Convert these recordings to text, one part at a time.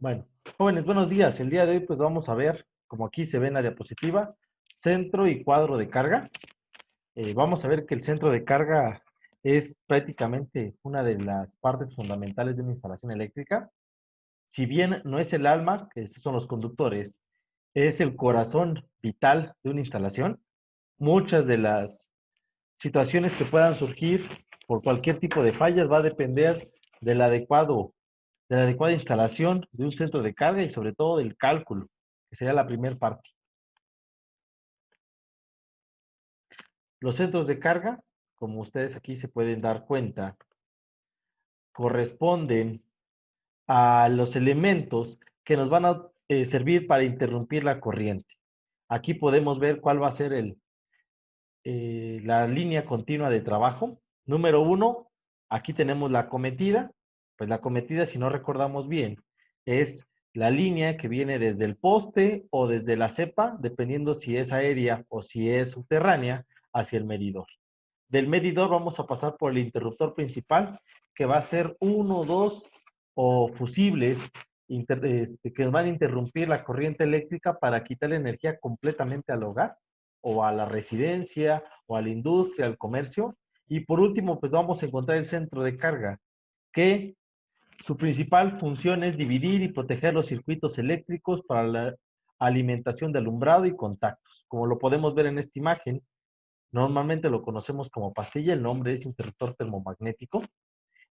Bueno, jóvenes, buenos días. El día de hoy pues vamos a ver, como aquí se ve en la diapositiva, centro y cuadro de carga. Vamos a ver que el centro de carga es prácticamente una de las partes fundamentales de una instalación eléctrica. Si bien no es el alma, que esos son los conductores, es el corazón vital de una instalación. Muchas de las situaciones que puedan surgir por cualquier tipo de fallas va a depender del adecuado de la adecuada instalación de un centro de carga y sobre todo del cálculo, que sería la primera parte. Los centros de carga, como ustedes aquí se pueden dar cuenta, corresponden a los elementos que nos van a servir para interrumpir la corriente. Aquí podemos ver cuál va a ser la línea continua de trabajo. Número uno, aquí tenemos la acometida. Pues la acometida, si no recordamos bien, es la línea que viene desde el poste o desde la cepa, dependiendo si es aérea o si es subterránea, hacia el medidor. Del medidor vamos a pasar por el interruptor principal, que va a ser uno, dos o fusibles que nos van a interrumpir la corriente eléctrica para quitar la energía completamente al hogar o a la residencia o a la industria, al comercio. Y por último, pues vamos a encontrar el centro de carga, que su principal función es dividir y proteger los circuitos eléctricos para la alimentación de alumbrado y contactos. Como lo podemos ver en esta imagen, normalmente lo conocemos como pastilla, el nombre es interruptor termomagnético,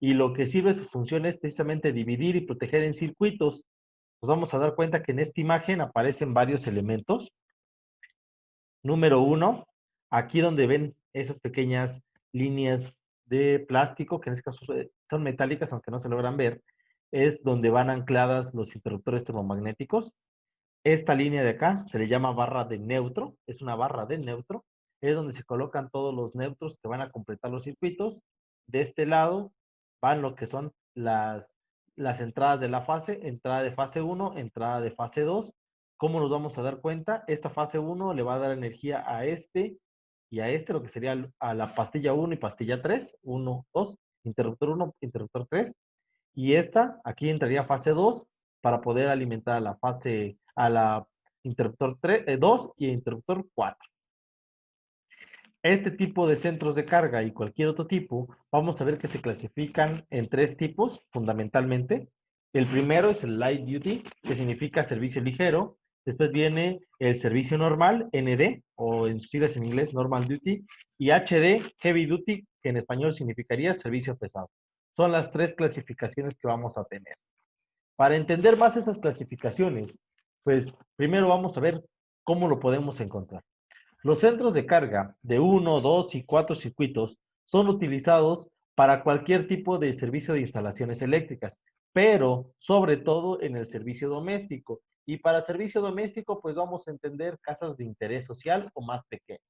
y lo que sirve su función es precisamente dividir y proteger en circuitos. Nos vamos a dar cuenta que en esta imagen aparecen varios elementos. Número uno, aquí donde ven esas pequeñas líneas de plástico, que en este caso son metálicas, aunque no se logran ver, es donde van ancladas los interruptores termomagnéticos. Esta línea de acá se le llama barra de neutro, es una barra de neutro, es donde se colocan todos los neutros que van a completar los circuitos. De este lado van lo que son las entradas de la fase, entrada de fase 1, entrada de fase 2. ¿Cómo nos vamos a dar cuenta? Esta fase 1 le va a dar energía a este y a este, lo que sería a la pastilla 1 y pastilla 3, 1, 2, interruptor 1, interruptor 3. Y esta, aquí entraría fase 2 para poder alimentar a la interruptor 2 y interruptor 4. Este tipo de centros de carga y cualquier otro tipo, vamos a ver que se clasifican en tres tipos, fundamentalmente. El primero es el Light Duty, que significa servicio ligero. Después viene el servicio normal, ND, o en sus siglas en inglés, Normal Duty. Y HD, Heavy Duty, que en español significaría servicio pesado. Son las tres clasificaciones que vamos a tener. Para entender más esas clasificaciones, pues primero vamos a ver cómo lo podemos encontrar. Los centros de carga de 1, 2 y 4 circuitos son utilizados para cualquier tipo de servicio de instalaciones eléctricas, pero sobre todo en el servicio doméstico. Y para servicio doméstico, pues vamos a entender casas de interés social o más pequeñas.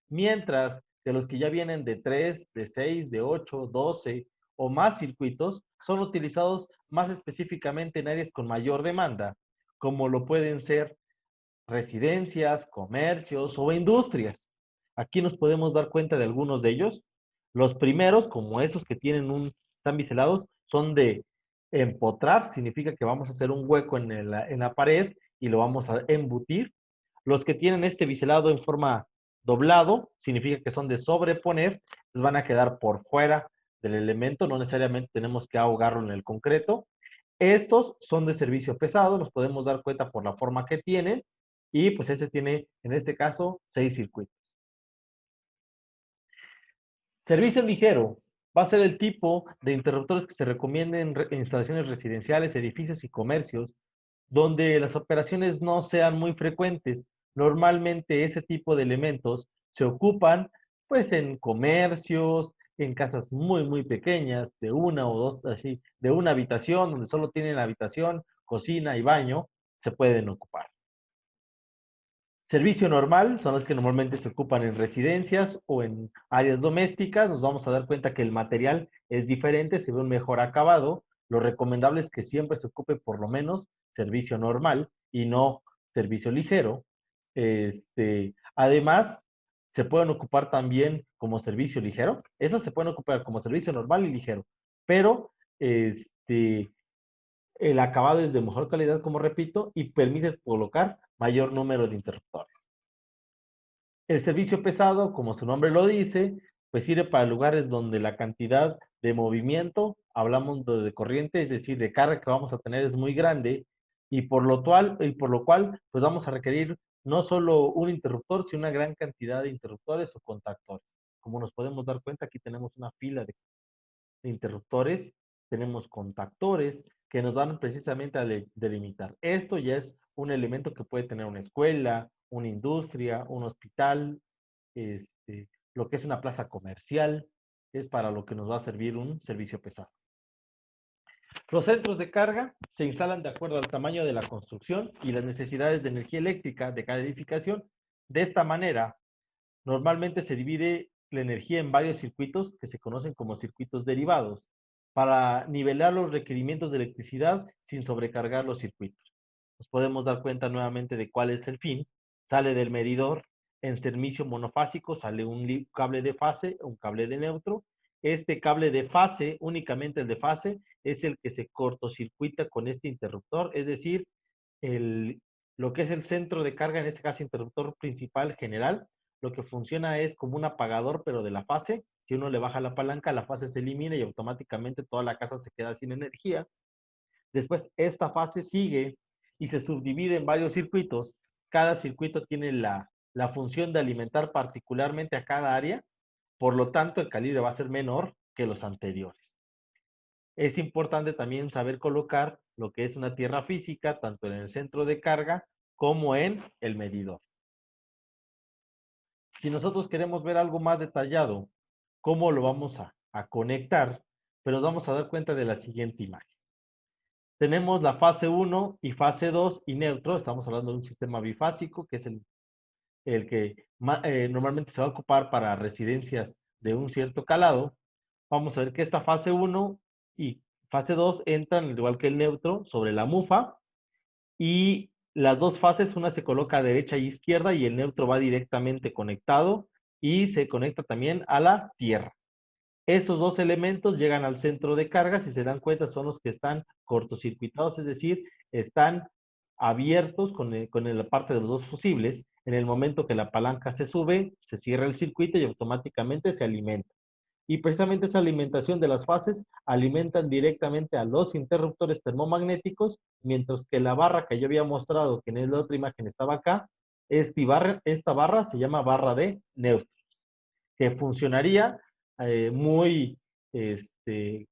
Mientras que los que ya vienen de 3, de 6, de 8, 12 o más circuitos son utilizados más específicamente en áreas con mayor demanda, como lo pueden ser residencias, comercios o industrias. Aquí nos podemos dar cuenta de algunos de ellos. Los primeros, como esos que están biselados, son de empotrar, significa que vamos a hacer un hueco en la pared y lo vamos a embutir. Los que tienen este biselado en forma doblado, significa que son de sobreponer, pues van a quedar por fuera del elemento, no necesariamente tenemos que ahogarlo en el concreto. Estos son de servicio pesado, nos podemos dar cuenta por la forma que tienen, y pues este tiene, en este caso, 6 circuitos. Servicio ligero va a ser el tipo de interruptores que se recomienden en instalaciones residenciales, edificios y comercios, donde las operaciones no sean muy frecuentes. Normalmente ese tipo de elementos se ocupan pues en comercios, en casas muy pequeñas, de una o dos, así, de una habitación, donde solo tienen habitación, cocina y baño, se pueden ocupar. Servicio normal son los que normalmente se ocupan en residencias o en áreas domésticas. Nos vamos a dar cuenta que el material es diferente, se ve un mejor acabado. Lo recomendable es que siempre se ocupe por lo menos servicio normal y no servicio ligero. Además, se pueden ocupar también como servicio ligero. Esos se pueden ocupar como servicio normal y ligero. Pero el acabado es de mejor calidad, como repito, y permite colocar mayor número de interruptores. El servicio pesado, como su nombre lo dice, pues sirve para lugares donde la cantidad de movimiento, hablamos de corriente, es decir, de carga que vamos a tener es muy grande, por lo cual pues vamos a requerir no solo un interruptor, sino una gran cantidad de interruptores o contactores. Como nos podemos dar cuenta, aquí tenemos una fila de interruptores, tenemos contactores que nos van precisamente a delimitar. Esto ya es un elemento que puede tener una escuela, una industria, un hospital, lo que es una plaza comercial, es para lo que nos va a servir un servicio pesado. Los centros de carga se instalan de acuerdo al tamaño de la construcción y las necesidades de energía eléctrica de cada edificación. De esta manera, normalmente se divide la energía en varios circuitos que se conocen como circuitos derivados para nivelar los requerimientos de electricidad sin sobrecargar los circuitos. Nos podemos dar cuenta nuevamente de cuál es el fin. Sale del medidor en servicio monofásico, sale un cable de fase, un cable de neutro. Este cable de fase, únicamente el de fase, es el que se cortocircuita con este interruptor, es decir, el, lo que es el centro de carga, en este caso interruptor principal general, lo que funciona es como un apagador, pero de la fase. Si uno le baja la palanca, la fase se elimina y automáticamente toda la casa se queda sin energía. Después, esta fase sigue y se subdivide en varios circuitos. Cada circuito tiene la función de alimentar particularmente a cada área, por lo tanto, el calibre va a ser menor que los anteriores. Es importante también saber colocar lo que es una tierra física, tanto en el centro de carga como en el medidor. Si nosotros queremos ver algo más detallado, cómo lo vamos a conectar, pero nos vamos a dar cuenta de la siguiente imagen. Tenemos la fase 1 y fase 2 y neutro. Estamos hablando de un sistema bifásico, que es el que normalmente se va a ocupar para residencias de un cierto calado. Vamos a ver que esta fase 1 y fase 2 entran, al igual que el neutro, sobre la mufa. Y las dos fases, una se coloca a derecha y izquierda y el neutro va directamente conectado y se conecta también a la tierra. Esos dos elementos llegan al centro de carga, si se dan cuenta son los que están cortocircuitados, es decir, están abiertos con la parte de los dos fusibles. En el momento que la palanca se sube, se cierra el circuito y automáticamente se alimenta. Y precisamente esa alimentación de las fases alimentan directamente a los interruptores termomagnéticos, mientras que la barra que yo había mostrado, que en la otra imagen estaba acá, esta barra se llama barra de neutros, que funcionaría muy, ¿cómo se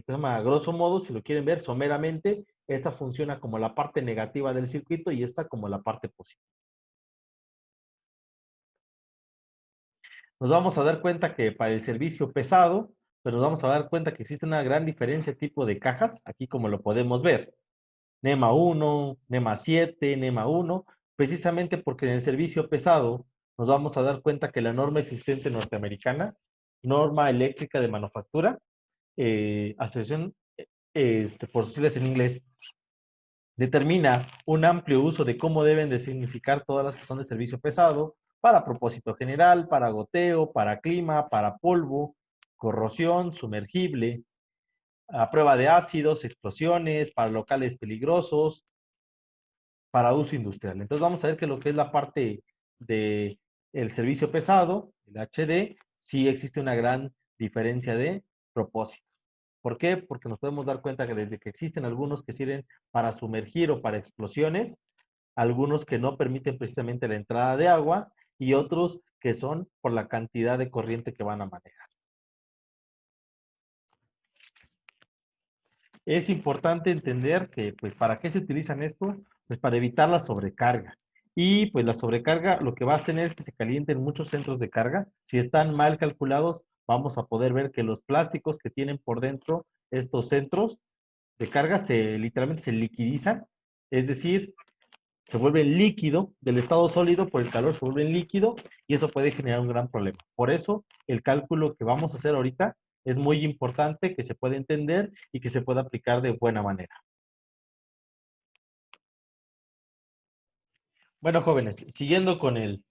llama? A grosso modo, si lo quieren ver someramente, esta funciona como la parte negativa del circuito y esta como la parte positiva. Nos vamos a dar cuenta que para el servicio pesado, pues nos vamos a dar cuenta que existe una gran diferencia de tipo de cajas, aquí como lo podemos ver. NEMA 1, NEMA 7, NEMA 1, precisamente porque en el servicio pesado nos vamos a dar cuenta que la norma existente norteamericana, norma eléctrica de manufactura, asociación, por sus siglas en inglés, determina un amplio uso de cómo deben de significar todas las que son de servicio pesado, para propósito general, para goteo, para clima, para polvo, corrosión, sumergible, a prueba de ácidos, explosiones, para locales peligrosos, para uso industrial. Entonces vamos a ver que lo que es la parte de el servicio pesado, el HD, sí existe una gran diferencia de propósito. ¿Por qué? Porque nos podemos dar cuenta que desde que existen algunos que sirven para sumergir o para explosiones, algunos que no permiten precisamente la entrada de agua y otros que son por la cantidad de corriente que van a manejar. Es importante entender que, pues, ¿para qué se utilizan esto? Pues para evitar la sobrecarga. Y pues la sobrecarga lo que va a hacer es que se calienten muchos centros de carga. Si están mal calculados, vamos a poder ver que los plásticos que tienen por dentro estos centros de carga literalmente se liquidizan, es decir, se vuelven líquido, del estado sólido por el calor se vuelven líquido y eso puede generar un gran problema. Por eso, el cálculo que vamos a hacer ahorita es muy importante que se pueda entender y que se pueda aplicar de buena manera. Bueno, jóvenes, siguiendo con el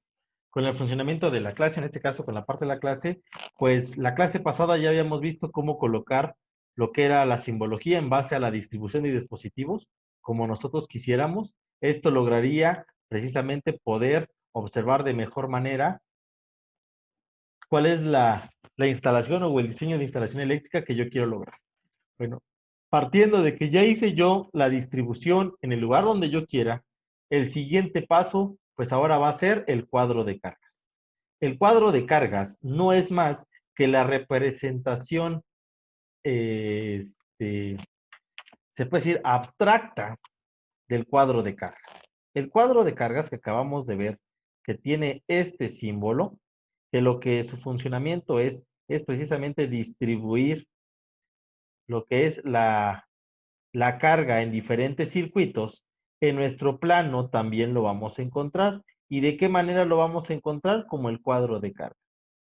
funcionamiento de la clase, en este caso con la parte de la clase, pues la clase pasada ya habíamos visto cómo colocar lo que era la simbología en base a la distribución de dispositivos, como nosotros quisiéramos. Esto lograría precisamente poder observar de mejor manera cuál es la instalación o el diseño de instalación eléctrica que yo quiero lograr. Bueno, partiendo de que ya hice yo la distribución en el lugar donde yo quiera, el siguiente paso, pues ahora va a ser el cuadro de cargas. El cuadro de cargas no es más que la representación, se puede decir, abstracta del cuadro de cargas. El cuadro de cargas que acabamos de ver, que tiene este símbolo, que lo que su funcionamiento es precisamente distribuir lo que es la carga en diferentes circuitos, en nuestro plano también lo vamos a encontrar. ¿Y de qué manera lo vamos a encontrar? Como el cuadro de cargas.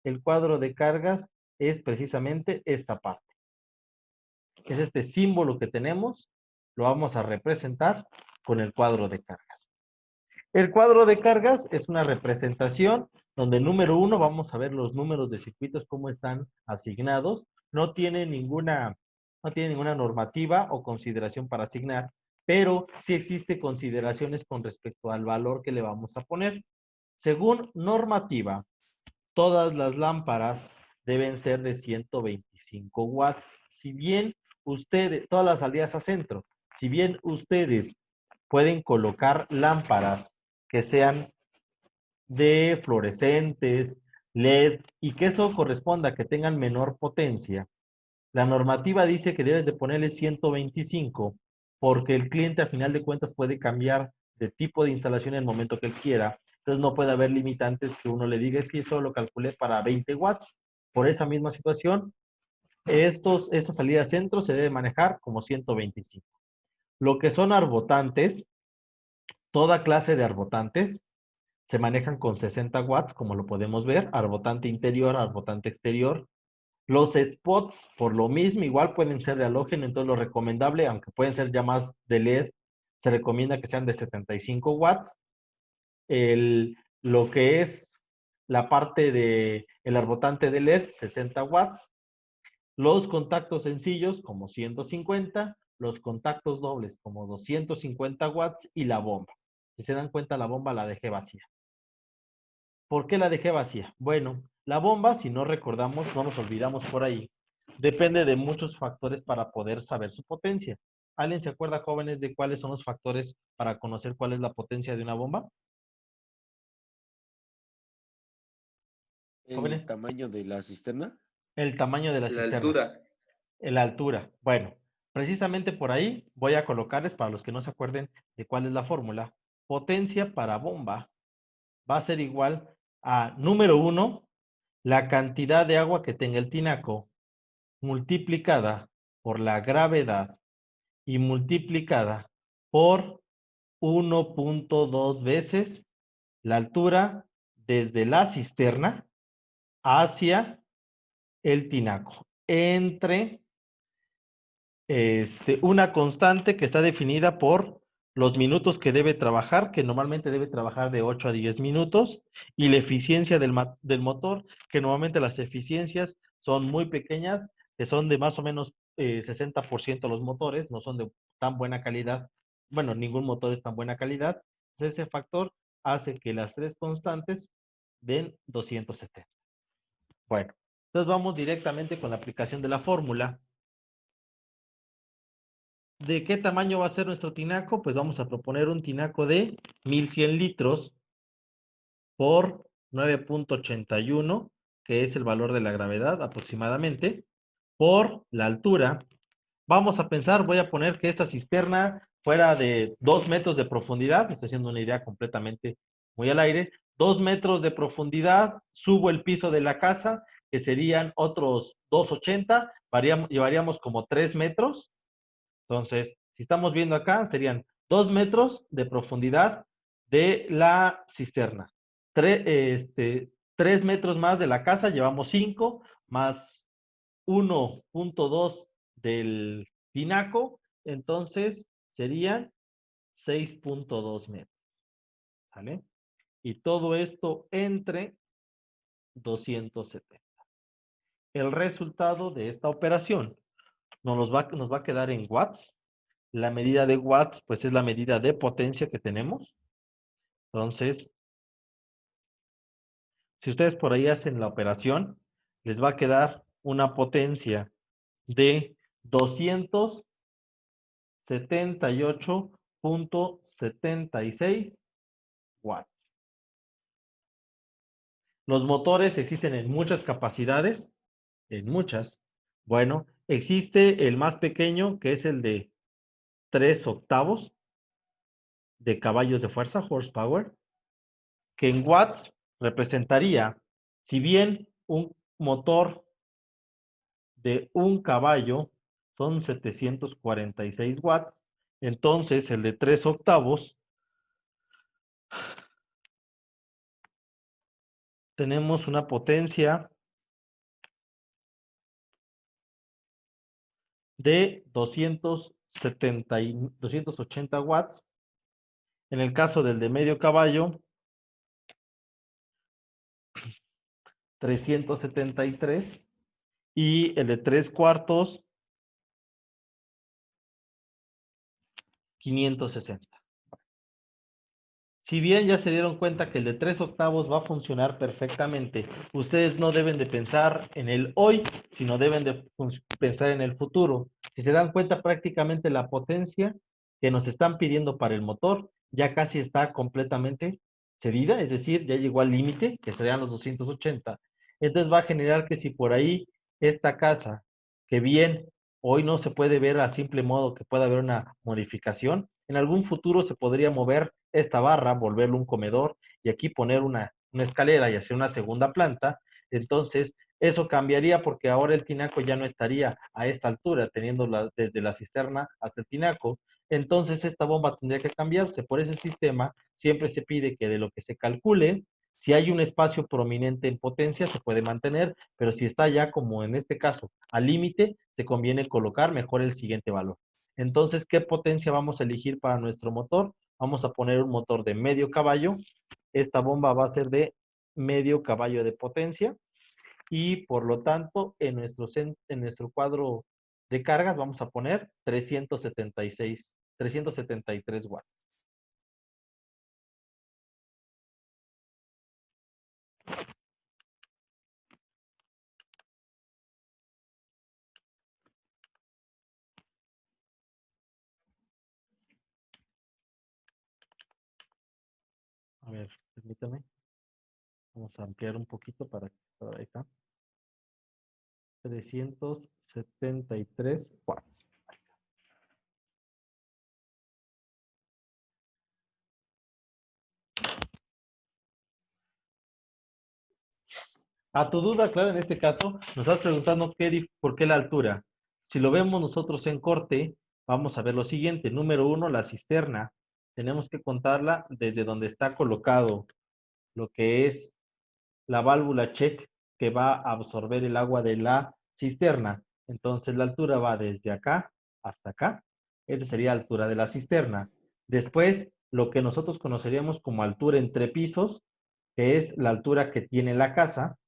El cuadro de cargas es precisamente esta parte. Es este símbolo que tenemos, lo vamos a representar con el cuadro de cargas. El cuadro de cargas es una representación donde número uno vamos a ver los números de circuitos, cómo están asignados. No tiene ninguna normativa o consideración para asignar, pero sí existe consideraciones con respecto al valor que le vamos a poner. Según normativa, todas las lámparas deben ser de 125 watts. Si bien ustedes, todas las salidas a centro, si bien ustedes pueden colocar lámparas que sean de fluorescentes, LED, y que eso corresponda a que tengan menor potencia, la normativa dice que debes de ponerle 125 porque el cliente a final de cuentas puede cambiar de tipo de instalación en el momento que él quiera. Entonces no puede haber limitantes que uno le diga, es que yo solo lo calculé para 20 watts. Por esa misma situación, esta salida centro se debe manejar como 125. Lo que son arbotantes, toda clase de arbotantes, se manejan con 60 watts, como lo podemos ver, arbotante interior, arbotante exterior. Los spots, por lo mismo, igual pueden ser de halógeno, entonces lo recomendable, aunque pueden ser ya más de LED, se recomienda que sean de 75 watts. Lo que es la parte de el arbotante de LED, 60 watts. Los contactos sencillos, como 150. Los contactos dobles, como 250 watts. Y la bomba. Si se dan cuenta, la bomba la dejé vacía. ¿Por qué la dejé vacía? Bueno, la bomba, si no recordamos, no nos olvidamos por ahí, depende de muchos factores para poder saber su potencia. ¿Alguien se acuerda, jóvenes, de cuáles son los factores para conocer cuál es la potencia de una bomba? El Jóvenes, tamaño de la cisterna. el tamaño de la La cisterna, altura. la altura. Bueno, precisamente por ahí voy a colocarles, para los que no se acuerden de cuál es la fórmula, potencia para bomba va a ser igual a, número uno, la cantidad de agua que tenga el tinaco multiplicada por la gravedad y multiplicada por 1.2 veces la altura desde la cisterna hacia el tinaco, entre una constante que está definida por los minutos que debe trabajar, que normalmente debe trabajar de 8 a 10 minutos, y la eficiencia del motor, que normalmente las eficiencias son muy pequeñas, que son de más o menos 60% los motores, no son de tan buena calidad. Bueno, ningún motor es tan buena calidad. Entonces, ese factor hace que las tres constantes den 270. Bueno, entonces vamos directamente con la aplicación de la fórmula. ¿De qué tamaño va a ser nuestro tinaco? Pues vamos a proponer un tinaco de 1100 litros por 9.81, que es el valor de la gravedad aproximadamente, por la altura. Vamos a pensar, voy a poner que esta cisterna fuera de 2 metros de profundidad, estoy haciendo una idea completamente muy al aire, 2 metros de profundidad, subo el piso de la casa, que serían otros 280, llevaríamos como 3 metros. Entonces, si estamos viendo acá, serían 2 metros de profundidad de la cisterna. 3 metros más de la casa, llevamos 5, más 1.2 del tinaco, entonces serían 6.2 metros. ¿Sale? Y todo esto entre 270. El resultado de esta operación nos va a quedar en watts. La medida de watts, pues es la medida de potencia que tenemos. Entonces, si ustedes por ahí hacen la operación, les va a quedar una potencia de 278.76 watts. Los motores existen en muchas capacidades, en muchas. Bueno, existe el más pequeño, que es el de 3/8 de caballos de fuerza, horsepower, que en watts representaría, si bien un motor de 1 caballo son 746 watts, entonces el de 3/8 tenemos una potencia de 280 watts. En el caso del de medio caballo, 373. Y el de 3/4, 560. Si bien ya se dieron cuenta que el de 3/8 va a funcionar perfectamente, ustedes no deben de pensar en el hoy, sino deben de pensar en el futuro. Si se dan cuenta, prácticamente la potencia que nos están pidiendo para el motor ya casi está completamente cedida, es decir, ya llegó al límite, que serían los 280. Entonces va a generar que si por ahí esta casa, que bien hoy no se puede ver a simple modo que pueda haber una modificación, en algún futuro se podría mover esta barra, volverlo un comedor y aquí poner una escalera y hacer una segunda planta. Entonces, eso cambiaría porque ahora el tinaco ya no estaría a esta altura, teniéndola desde la cisterna hasta el tinaco. Entonces, esta bomba tendría que cambiarse. Por ese sistema, siempre se pide que de lo que se calcule, si hay un espacio prominente en potencia, se puede mantener, pero si está ya, como en este caso, al límite, se conviene colocar mejor el siguiente valor. Entonces, ¿qué potencia vamos a elegir para nuestro motor? Vamos a poner un motor de medio caballo. Esta bomba va a ser de medio caballo de potencia y por lo tanto en nuestro cuadro de cargas vamos a poner 373 watts. A ver, permítame. Vamos a ampliar un poquito para que ahí está. 373 watts. A tu duda, claro, en este caso, nos estás preguntando por qué la altura. Si lo vemos nosotros en corte, vamos a ver lo siguiente. Número uno, la cisterna. Tenemos que contarla desde donde está colocado lo que es la válvula check que va a absorber el agua de la cisterna. Entonces la altura va desde acá hasta acá. Esta sería la altura de la cisterna. Después, lo que nosotros conoceríamos como altura entre pisos, que es la altura que tiene la casa.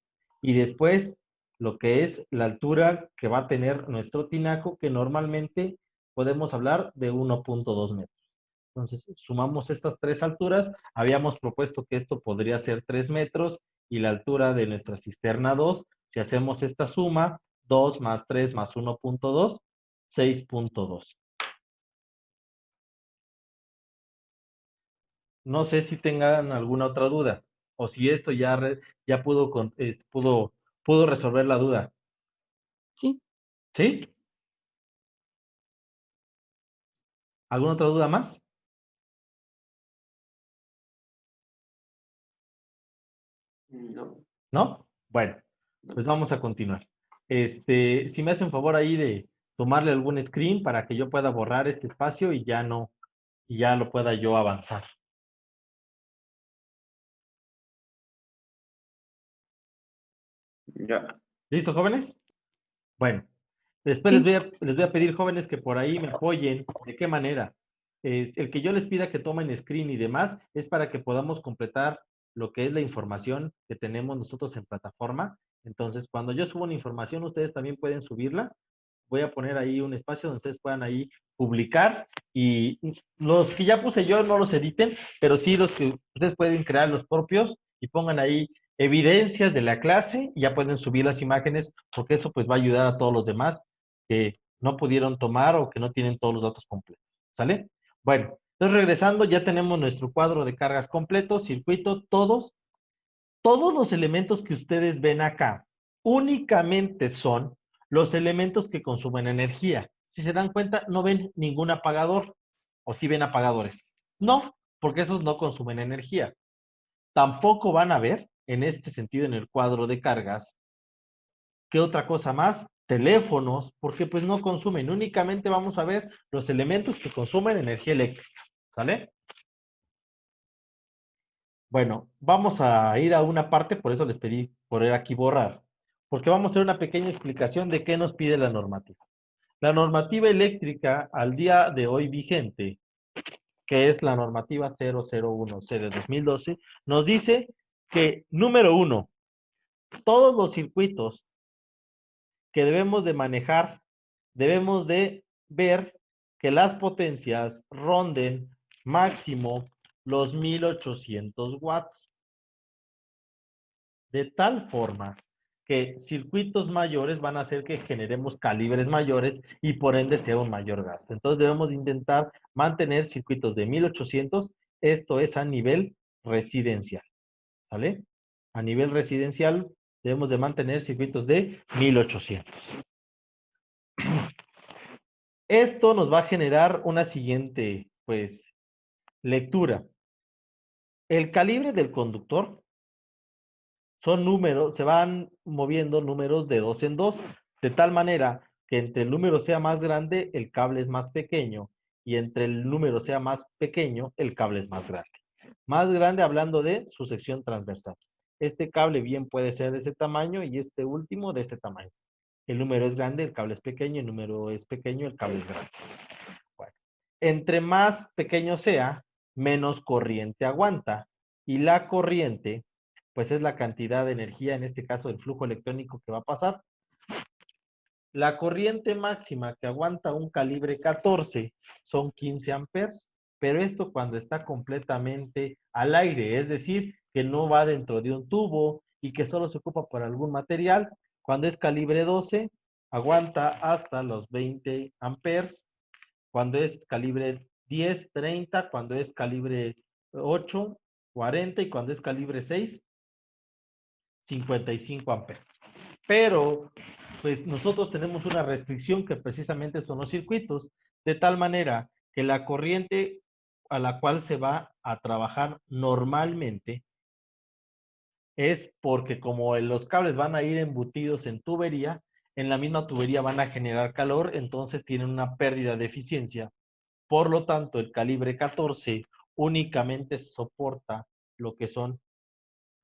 Y después, lo que es la altura que va a tener nuestro tinaco, que normalmente podemos hablar de 1.2 metros. Entonces, sumamos estas tres alturas. Habíamos propuesto que esto podría ser 3 metros y la altura de nuestra cisterna 2. Si hacemos esta suma, 2 más 3 más 1.2, 6.2. No sé si tengan alguna otra duda o si esto ya pudo resolver la duda. Sí. ¿Sí? ¿Alguna otra duda más? No. ¿No? Bueno, pues vamos a continuar. Si me hacen favor ahí de tomarle algún screen para que yo pueda borrar este espacio y ya no, y ya lo pueda yo avanzar. Ya. ¿Listo, jóvenes? Bueno, después Sí. les voy a pedir, jóvenes, que por ahí me apoyen. ¿De qué manera? El que yo les pida que tomen screen y demás es para que podamos completar lo que es la información que tenemos nosotros en plataforma. Entonces, cuando yo subo una información, ustedes también pueden subirla voy a poner ahí un espacio donde ustedes puedan ahí publicar, y los que ya puse yo no los editen, pero sí los que ustedes pueden crear los propios y pongan ahí evidencias de la clase y ya pueden subir las imágenes, porque eso pues va a ayudar a todos los demás que no pudieron tomar o que no tienen todos los datos completos. ¿Sale? Bueno, entonces regresando, ya tenemos nuestro cuadro de cargas completo, circuito, todos los elementos que ustedes ven acá únicamente son los elementos que consumen energía. Si se dan cuenta, no ven ningún apagador, o si ven apagadores. No, porque esos no consumen energía. Tampoco van a ver, en este sentido, en el cuadro de cargas, ¿qué otra cosa más? Teléfonos, porque pues no consumen. Únicamente vamos a ver los elementos que consumen energía eléctrica. ¿Sale? Bueno, vamos a ir a una parte, por eso les pedí poner aquí borrar, porque vamos a hacer una pequeña explicación de qué nos pide la normativa. La normativa eléctrica al día de hoy vigente, que es la normativa 001C de 2012, nos dice que, número uno, todos los circuitos que debemos de manejar, debemos de ver que las potencias ronden máximo los 1800 watts. De tal forma que circuitos mayores van a hacer que generemos calibres mayores y por ende sea un mayor gasto. Entonces debemos intentar mantener circuitos de 1800, esto es a nivel residencial, ¿sale? A nivel residencial debemos de mantener circuitos de 1800. Esto nos va a generar una siguiente, pues, lectura. El calibre del conductor son números, se van moviendo números de dos en dos, de tal manera que entre el número sea más grande, el cable es más pequeño, y entre el número sea más pequeño, el cable es más grande. Más grande hablando de su sección transversal. Este cable bien puede ser de ese tamaño y este último de este tamaño. El número es grande, el cable es pequeño, el número es pequeño, el cable es grande. Bueno, entre más pequeño sea, menos corriente aguanta. Y la corriente, pues es la cantidad de energía, en este caso el flujo electrónico que va a pasar. La corriente máxima que aguanta un calibre 14 son 15 amperes, pero esto cuando está completamente al aire, es decir, que no va dentro de un tubo y que solo se ocupa por algún material. Cuando es calibre 12, aguanta hasta los 20 amperes. Cuando es calibre 10, 30, cuando es calibre 8, 40 y cuando es calibre 6, 55 amperes. Pero, pues nosotros tenemos una restricción que precisamente son los circuitos, de tal manera que la corriente a la cual se va a trabajar normalmente es porque como los cables van a ir embutidos en tubería, en la misma tubería van a generar calor, entonces tienen una pérdida de eficiencia. Por lo tanto, el calibre 14 únicamente soporta lo que son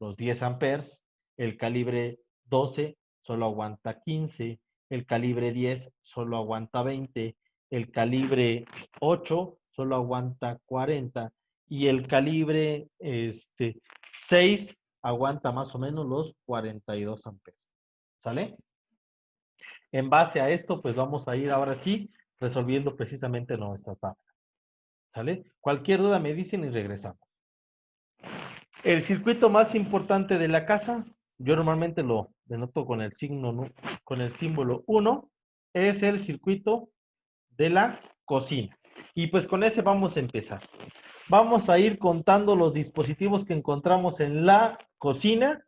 los 10 amperes, el calibre 12 solo aguanta 15, el calibre 10 solo aguanta 20, el calibre 8 solo aguanta 40 y el calibre 6 aguanta más o menos los 42 amperes. ¿Sale? En base a esto, pues vamos a ir ahora sí resolviendo precisamente nuestra tabla. ¿Sale? Cualquier duda me dicen y regresamos. El circuito más importante de la casa, yo normalmente lo denoto con el signo, ¿no? Con el símbolo 1, es el circuito de la cocina. Y pues con ese vamos a empezar. Vamos a ir contando los dispositivos que encontramos en la cocina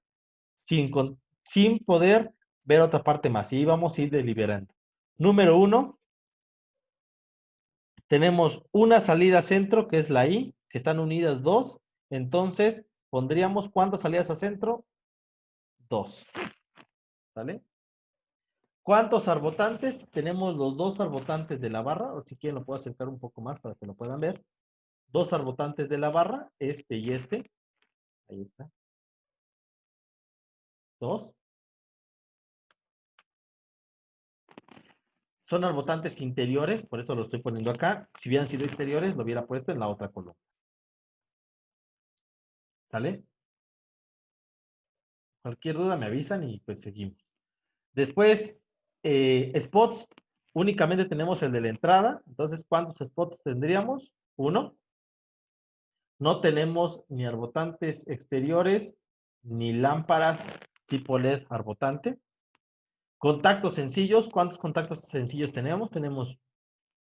sin poder ver otra parte más. Y vamos a ir deliberando. Número 1, tenemos una salida centro, que es la I, que están unidas dos. Entonces, pondríamos ¿cuántas salidas a centro? 2. ¿Vale? ¿Cuántos arbotantes? Tenemos los dos arbotantes de la barra, o si quieren lo puedo acercar un poco más para que lo puedan ver. Dos arbotantes de la barra, este y este. Ahí está. 2. Son arbotantes interiores, por eso lo estoy poniendo acá. Si hubieran sido exteriores, lo hubiera puesto en la otra columna. ¿Sale? Cualquier duda me avisan y pues seguimos. Después, spots, únicamente tenemos el de la entrada. Entonces, ¿cuántos spots tendríamos? 1. No tenemos ni arbotantes exteriores, ni lámparas tipo LED arbotante. Contactos sencillos. ¿Cuántos contactos sencillos tenemos? Tenemos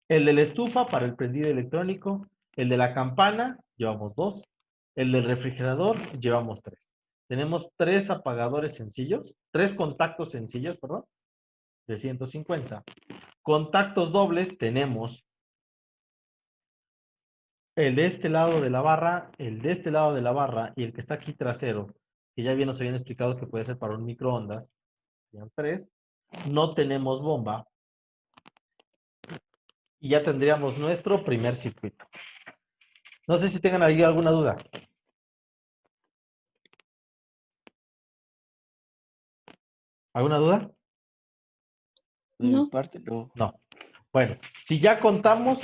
el de la estufa para el prendido electrónico. El de la campana, llevamos 2. El del refrigerador, llevamos 3. Tenemos 3 apagadores sencillos, 3 contactos sencillos, perdón, de 150. Contactos dobles tenemos el de este lado de la barra, el de este lado de la barra y el que está aquí trasero, que ya bien nos habían explicado que puede ser para un microondas. Serían 3. No tenemos bomba. Y ya tendríamos nuestro primer circuito. No sé si tengan ahí alguna duda. ¿Alguna duda? De mi No. parte, no. No. Bueno, si ya contamos,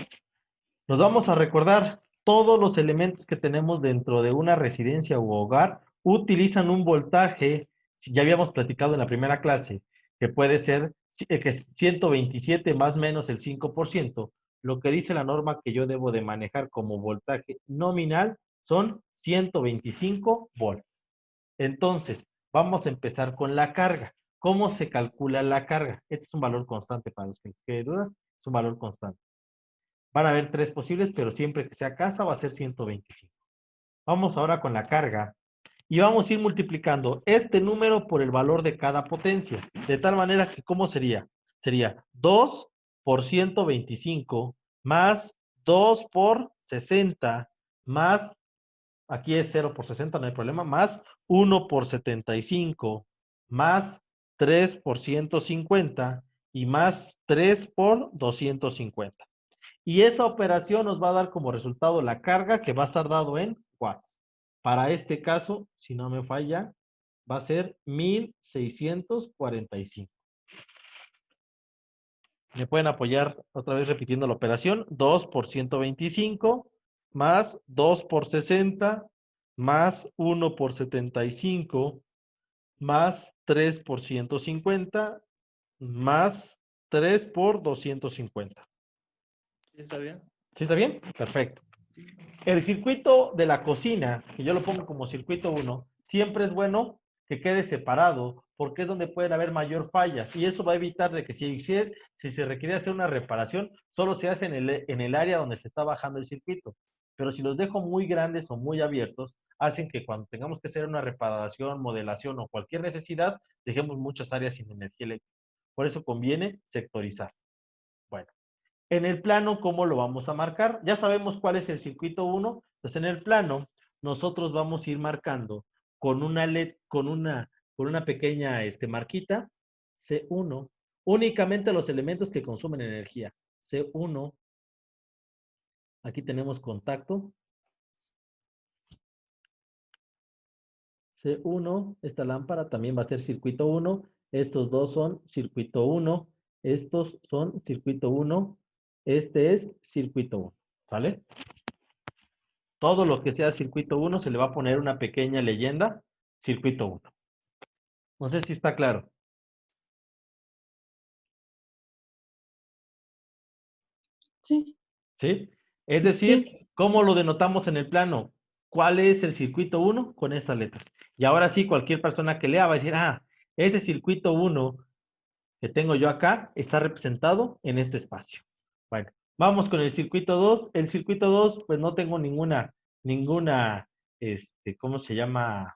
nos vamos a recordar todos los elementos que tenemos dentro de una residencia u hogar utilizan un voltaje, si ya habíamos platicado en la primera clase, que puede ser que es 127 más menos el 5%. Lo que dice la norma que yo debo de manejar como voltaje nominal son 125 volts. Entonces, vamos a empezar con la carga. ¿Cómo se calcula la carga? Este es un valor constante para los que les quede dudas. Es un valor constante. Van a haber 3 posibles, pero siempre que sea casa va a ser 125. Vamos ahora con la carga. Y vamos a ir multiplicando este número por el valor de cada potencia. De tal manera que, ¿cómo sería? Sería 2 por 125 más 2 por 60 más, aquí es 0 por 60, no hay problema, más 1 por 75 más 3 por 150 y más 3 por 250. Y esa operación nos va a dar como resultado la carga que va a estar dado en watts. Para este caso, si no me falla, va a ser 1645. Me pueden apoyar otra vez repitiendo la operación. 2 por 125 más 2 por 60 más 1 por 75 más 3 por 150 más 3 por 250. ¿Sí está bien? ¿Sí está bien? Perfecto. El circuito de la cocina, que yo lo pongo como circuito 1, siempre es bueno que quede separado porque es donde pueden haber mayor fallas y eso va a evitar de que si se requiere hacer una reparación, solo se hace en el área donde se está bajando el circuito. Pero si los dejo muy grandes o muy abiertos, hacen que cuando tengamos que hacer una reparación, modelación o cualquier necesidad, dejemos muchas áreas sin energía eléctrica. Por eso conviene sectorizar. Bueno. En el plano, ¿cómo lo vamos a marcar? Ya sabemos cuál es el circuito 1. Pues en el plano, nosotros vamos a ir marcando con una LED, con una pequeña marquita, C1, únicamente los elementos que consumen energía. C1, aquí tenemos contacto. C1, esta lámpara también va a ser circuito 1. Estos dos son circuito 1. Estos son circuito 1. Este es circuito 1. ¿Sale? Todo lo que sea circuito 1 se le va a poner una pequeña leyenda, circuito 1. No sé si está claro. Sí. ¿Sí? Es decir, ¿cómo lo denotamos en el plano? ¿Cuál es el circuito 1? Con estas letras. Y ahora sí, cualquier persona que lea va a decir, este circuito 1 que tengo yo acá está representado en este espacio. Bueno, vamos con el circuito 2. El circuito 2, pues no tengo ninguna, ¿cómo se llama?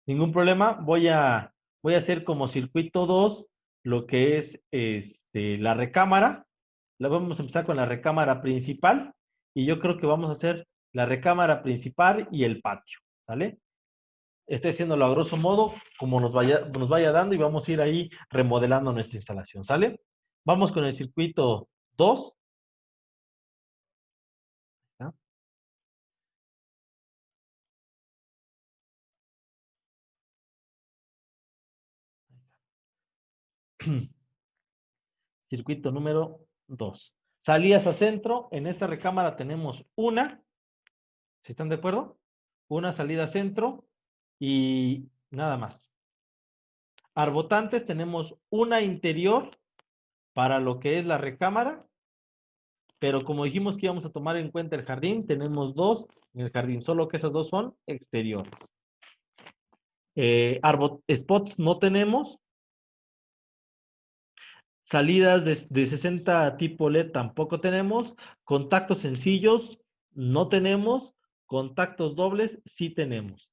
Ningún problema. Voy a hacer como circuito 2 lo que es la recámara. Vamos a empezar con la recámara principal. Y yo creo que vamos a hacer la recámara principal y el patio. ¿Sale? Estoy haciéndolo a grosso modo, como nos vaya dando y vamos a ir ahí remodelando nuestra instalación. ¿Sale? Vamos con el circuito 2. ¿Ah? Circuito número 2. Salidas a centro. En esta recámara tenemos una. ¿Sí están de acuerdo? Una salida a centro y nada más. Arbotantes tenemos una interior para lo que es la recámara, pero como dijimos que íbamos a tomar en cuenta el jardín, tenemos 2 en el jardín, solo que esas 2 son exteriores. Spots no tenemos. Salidas de 60 tipo LED tampoco tenemos. Contactos sencillos no tenemos. Contactos dobles sí tenemos.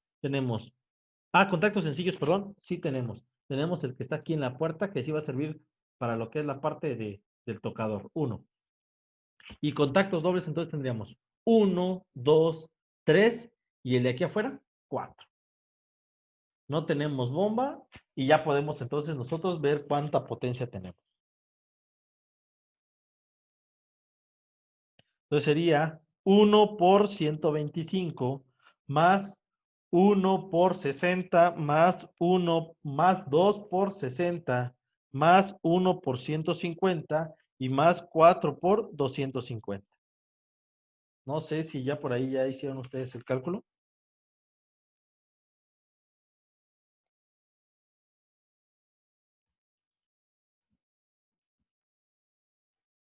Contactos sencillos, perdón, sí tenemos. Tenemos el que está aquí en la puerta, que sí va a servir para lo que es la parte del tocador. 1. Y contactos dobles, entonces tendríamos 1, 2, 3 y el de aquí afuera, 4. No tenemos bomba y ya podemos entonces nosotros ver cuánta potencia tenemos. Entonces sería 1 por 125 más 1 por 60 más 1 más 2 por 60 más 1 por 150 y más 4 por 250. No sé si ya por ahí ya hicieron ustedes el cálculo.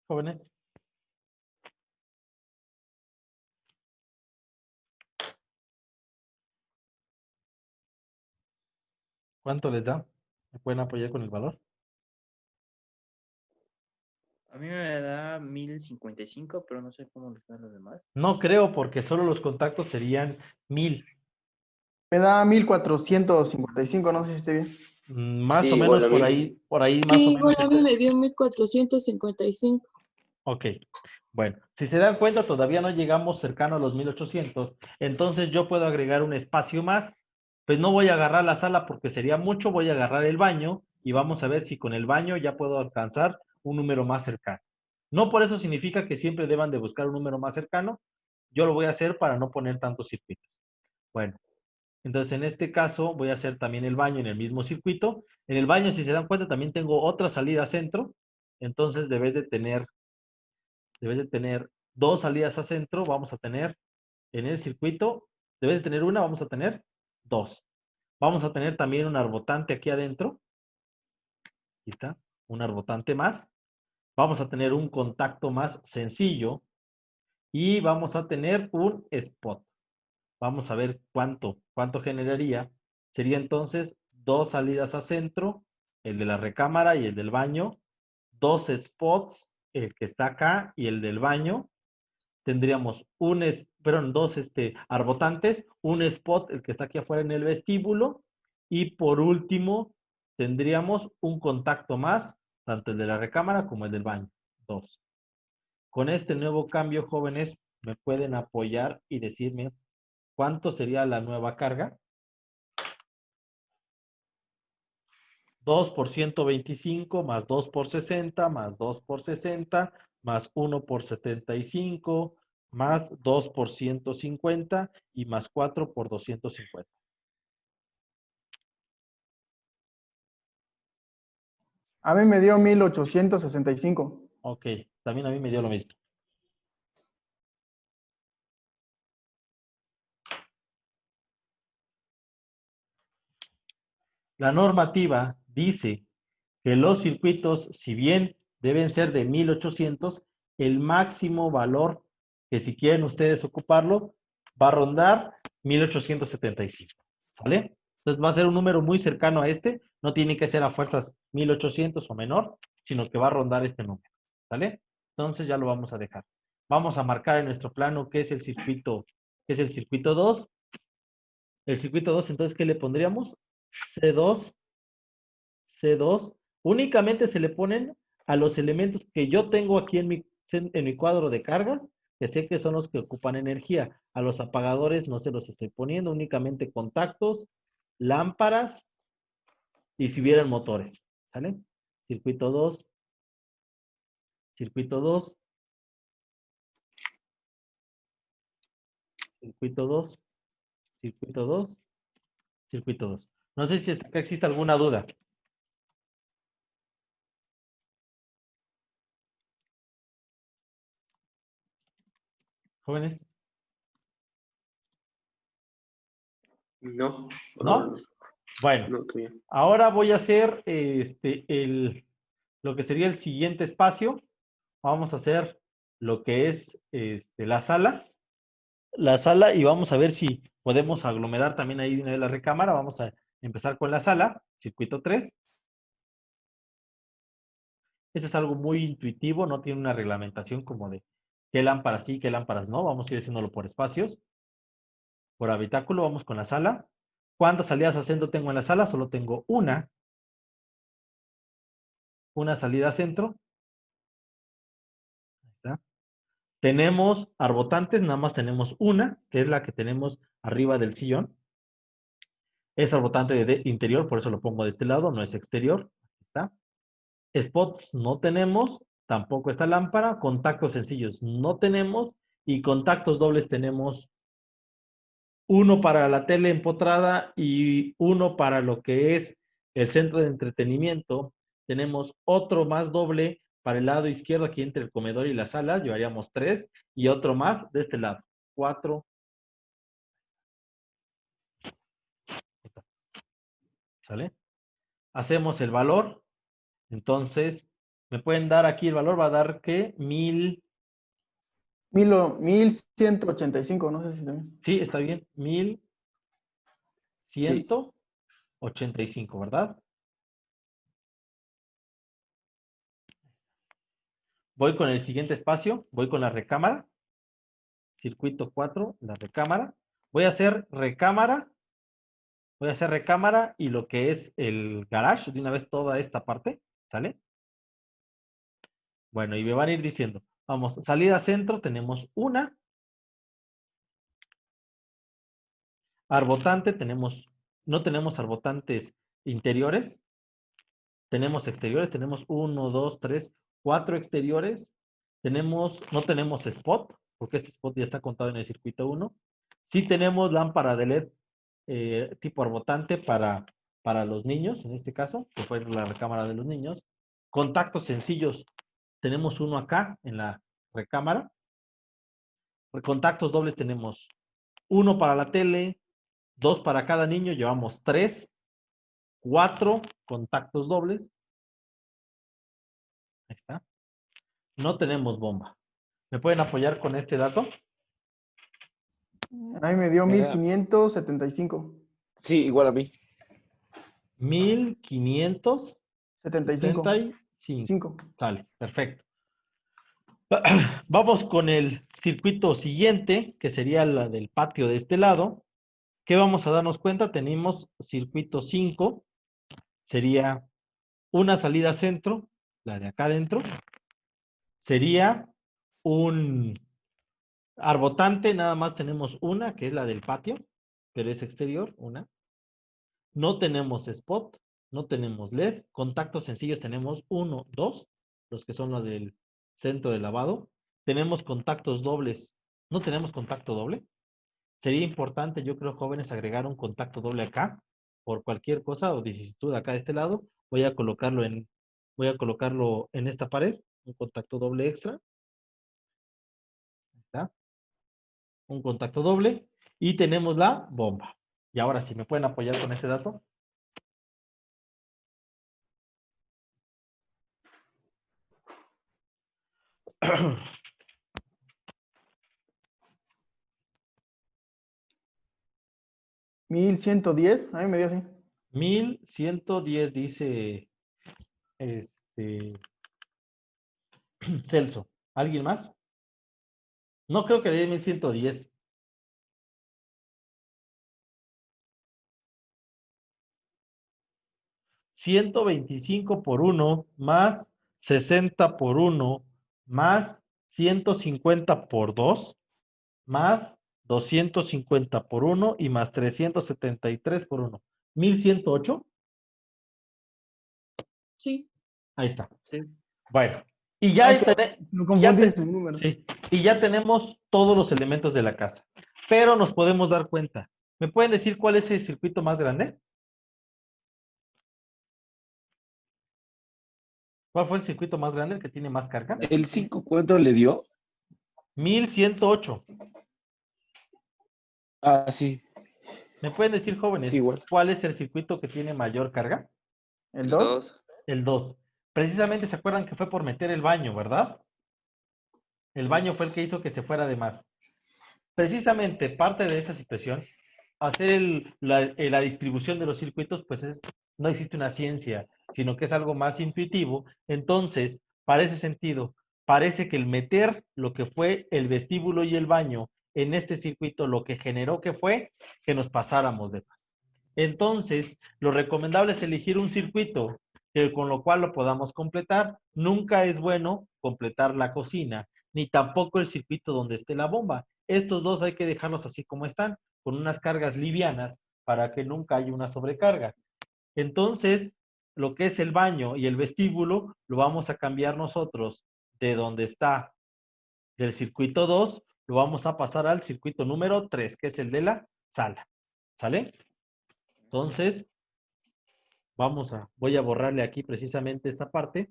Jóvenes. ¿Cuánto les da? ¿Me pueden apoyar con el valor? A mí me da 1055, pero no sé cómo les dan los demás. No creo porque solo los contactos serían 1000. Me da 1455, no sé si esté bien. Más Sí, o igual menos a mí. por ahí más o Sí, menos. igual a mí me dio 1455. Ok, bueno, si se dan cuenta, todavía no llegamos cercano a los 1800, entonces yo puedo agregar un espacio más, pues no voy a agarrar la sala porque sería mucho, voy a agarrar el baño y vamos a ver si con el baño ya puedo alcanzar un número más cercano. No por eso significa que siempre deban de buscar un número más cercano, yo lo voy a hacer para no poner tantos circuitos. Bueno, entonces en este caso voy a hacer también el baño en el mismo circuito. En el baño, si se dan cuenta, también tengo otra salida centro, entonces debes de tener 2 salidas a centro, vamos a tener en el circuito, debes de tener una, vamos a tener 2. Vamos a tener también un arbotante aquí adentro. Aquí está, un arbotante más. Vamos a tener un contacto más sencillo y vamos a tener un spot. Vamos a ver cuánto generaría. Sería entonces 2 salidas a centro, el de la recámara y el del baño, 2 spots, el que está acá y el del baño. Tendríamos dos arbotantes, un spot, el que está aquí afuera en el vestíbulo, y por último tendríamos un contacto más, tanto el de la recámara como el del baño, 2. Con este nuevo cambio, jóvenes, me pueden apoyar y decirme cuánto sería la nueva carga. 2 por 125 más 2 por 60 más 2 por 60 más 1 por 75 más 2 por 150 y más 4 por 250. A mí me dio 1865. Ok, también a mí me dio lo mismo. La normativa dice que los circuitos, si bien deben ser de 1800, el máximo valor que si quieren ustedes ocuparlo va a rondar 1875. ¿Sale? Entonces va a ser un número muy cercano a este. No tiene que ser a fuerzas 1800 o menor, sino que va a rondar este número. ¿Sale? Entonces ya lo vamos a dejar. Vamos a marcar en nuestro plano qué es el circuito, qué es el circuito 2. El circuito 2, entonces, ¿qué le pondríamos? C2. C2, únicamente se le ponen a los elementos que yo tengo aquí en mi cuadro de cargas, que sé que son los que ocupan energía. A los apagadores no se los estoy poniendo, únicamente contactos, lámparas y si hubieran motores. ¿Sale? Circuito 2, circuito 2, circuito 2, circuito 2, circuito 2. No sé si hasta acá existe alguna duda. Jóvenes, No, ¿no? Bueno, no, todavía. ahora voy a hacer lo que sería el siguiente espacio, vamos a hacer lo que es la sala. La sala y vamos a ver si podemos aglomerar también ahí de una vez la recámara. Vamos a empezar con la sala, circuito 3. Este es algo muy intuitivo, no tiene una reglamentación como de qué lámparas sí, qué lámparas no. Vamos a ir haciéndolo por espacios. Por habitáculo, vamos con la sala. ¿Cuántas salidas a centro tengo en la sala? Solo tengo una. Una salida a centro. Ahí está. Tenemos arbotantes, nada más tenemos una, que es la que tenemos arriba del sillón. Es arbotante de interior, por eso lo pongo de este lado, no es exterior. Aquí está. Spots no tenemos, tampoco esta lámpara. Contactos sencillos no tenemos. Y contactos dobles tenemos uno para la tele empotrada y uno para lo que es el centro de entretenimiento. Tenemos otro más doble para el lado izquierdo, aquí entre el comedor y la sala, llevaríamos 3, y otro más de este lado, 4. ¿Sale? Hacemos el valor, entonces, me pueden dar aquí el valor, va a dar que 1185, no sé si también. sí, está bien, Sí. 1185, ¿verdad? Voy con el siguiente espacio, voy con la recámara, circuito 4, la recámara. Voy a hacer recámara y lo que es el garage, de una vez toda esta parte, ¿sale? Bueno, y me van a ir diciendo, vamos, salida centro, tenemos una. Arbotante, no tenemos arbotantes interiores, tenemos exteriores, tenemos 1, 2, 3, 4 exteriores. No tenemos spot, porque este spot ya está contado en el circuito 1. Sí tenemos lámpara de LED tipo arbotante para los niños, en este caso, que fue la recámara de los niños. Contactos sencillos, tenemos uno acá en la recámara. Contactos dobles tenemos uno para la tele, 2 para cada niño, llevamos 3, 4 contactos dobles. Ahí está. No tenemos bomba. ¿Me pueden apoyar con este dato? Ahí me dio Me da- 1575. Sí, igual a mí. 75. 1575. 5. Sale, perfecto. Vamos con el circuito siguiente, que sería la del patio de este lado. ¿Qué vamos a darnos cuenta? Tenemos circuito 5, sería una salida centro, la de acá adentro. Sería un arbotante, nada más tenemos una, que es la del patio, pero es exterior, una. No tenemos spot, no tenemos LED. Contactos sencillos tenemos 1, 2, los que son los del centro de lavado. Tenemos contactos dobles, no tenemos contacto doble. Sería importante, yo creo, jóvenes, agregar un contacto doble acá, por cualquier cosa o vicisitud acá de este lado. Voy a colocarlo en esta pared, un contacto doble extra. Ahí está. Un contacto doble y tenemos la bomba. Y ahora sí, ¿me pueden apoyar con ese dato? $1110. Ahí me dio así. 1110 dice Celso. ¿Alguien más? No creo que dé 1110. $125 por 1 más 60 por 1 más 150 por 2 más 250 por 1 y más 373 por 1. 1108. Sí. Ahí está. Sí. Bueno, Ay, no confundiste un número. sí, y ya tenemos todos los elementos de la casa. Pero nos podemos dar cuenta. ¿Me pueden decir cuál es el circuito más grande? ¿Cuál fue el circuito más grande, el que tiene más carga? ¿El 5 cuánto le dio? 1108. Ah, sí. ¿Me pueden decir, Sí, jóvenes, igual. cuál es el circuito que tiene mayor carga? ¿El 2? El 2. Precisamente se acuerdan que fue por meter el baño, ¿verdad? El baño fue el que hizo que se fuera de más. Precisamente parte de esta situación, hacer la distribución de los circuitos, pues no existe una ciencia, sino que es algo más intuitivo. Entonces, para ese sentido, parece que el meter lo que fue el vestíbulo y el baño en este circuito, lo que generó que fue que nos pasáramos de más. Entonces, lo recomendable es elegir un circuito con lo cual lo podamos completar. Nunca es bueno completar la cocina, ni tampoco el circuito donde esté la bomba. Estos dos hay que dejarlos así como están, con unas cargas livianas para que nunca haya una sobrecarga. Entonces, lo que es el baño y el vestíbulo lo vamos a cambiar nosotros de donde está del circuito 2, lo vamos a pasar al circuito número 3, que es el de la sala. ¿Sale? Entonces, voy a borrarle aquí precisamente esta parte.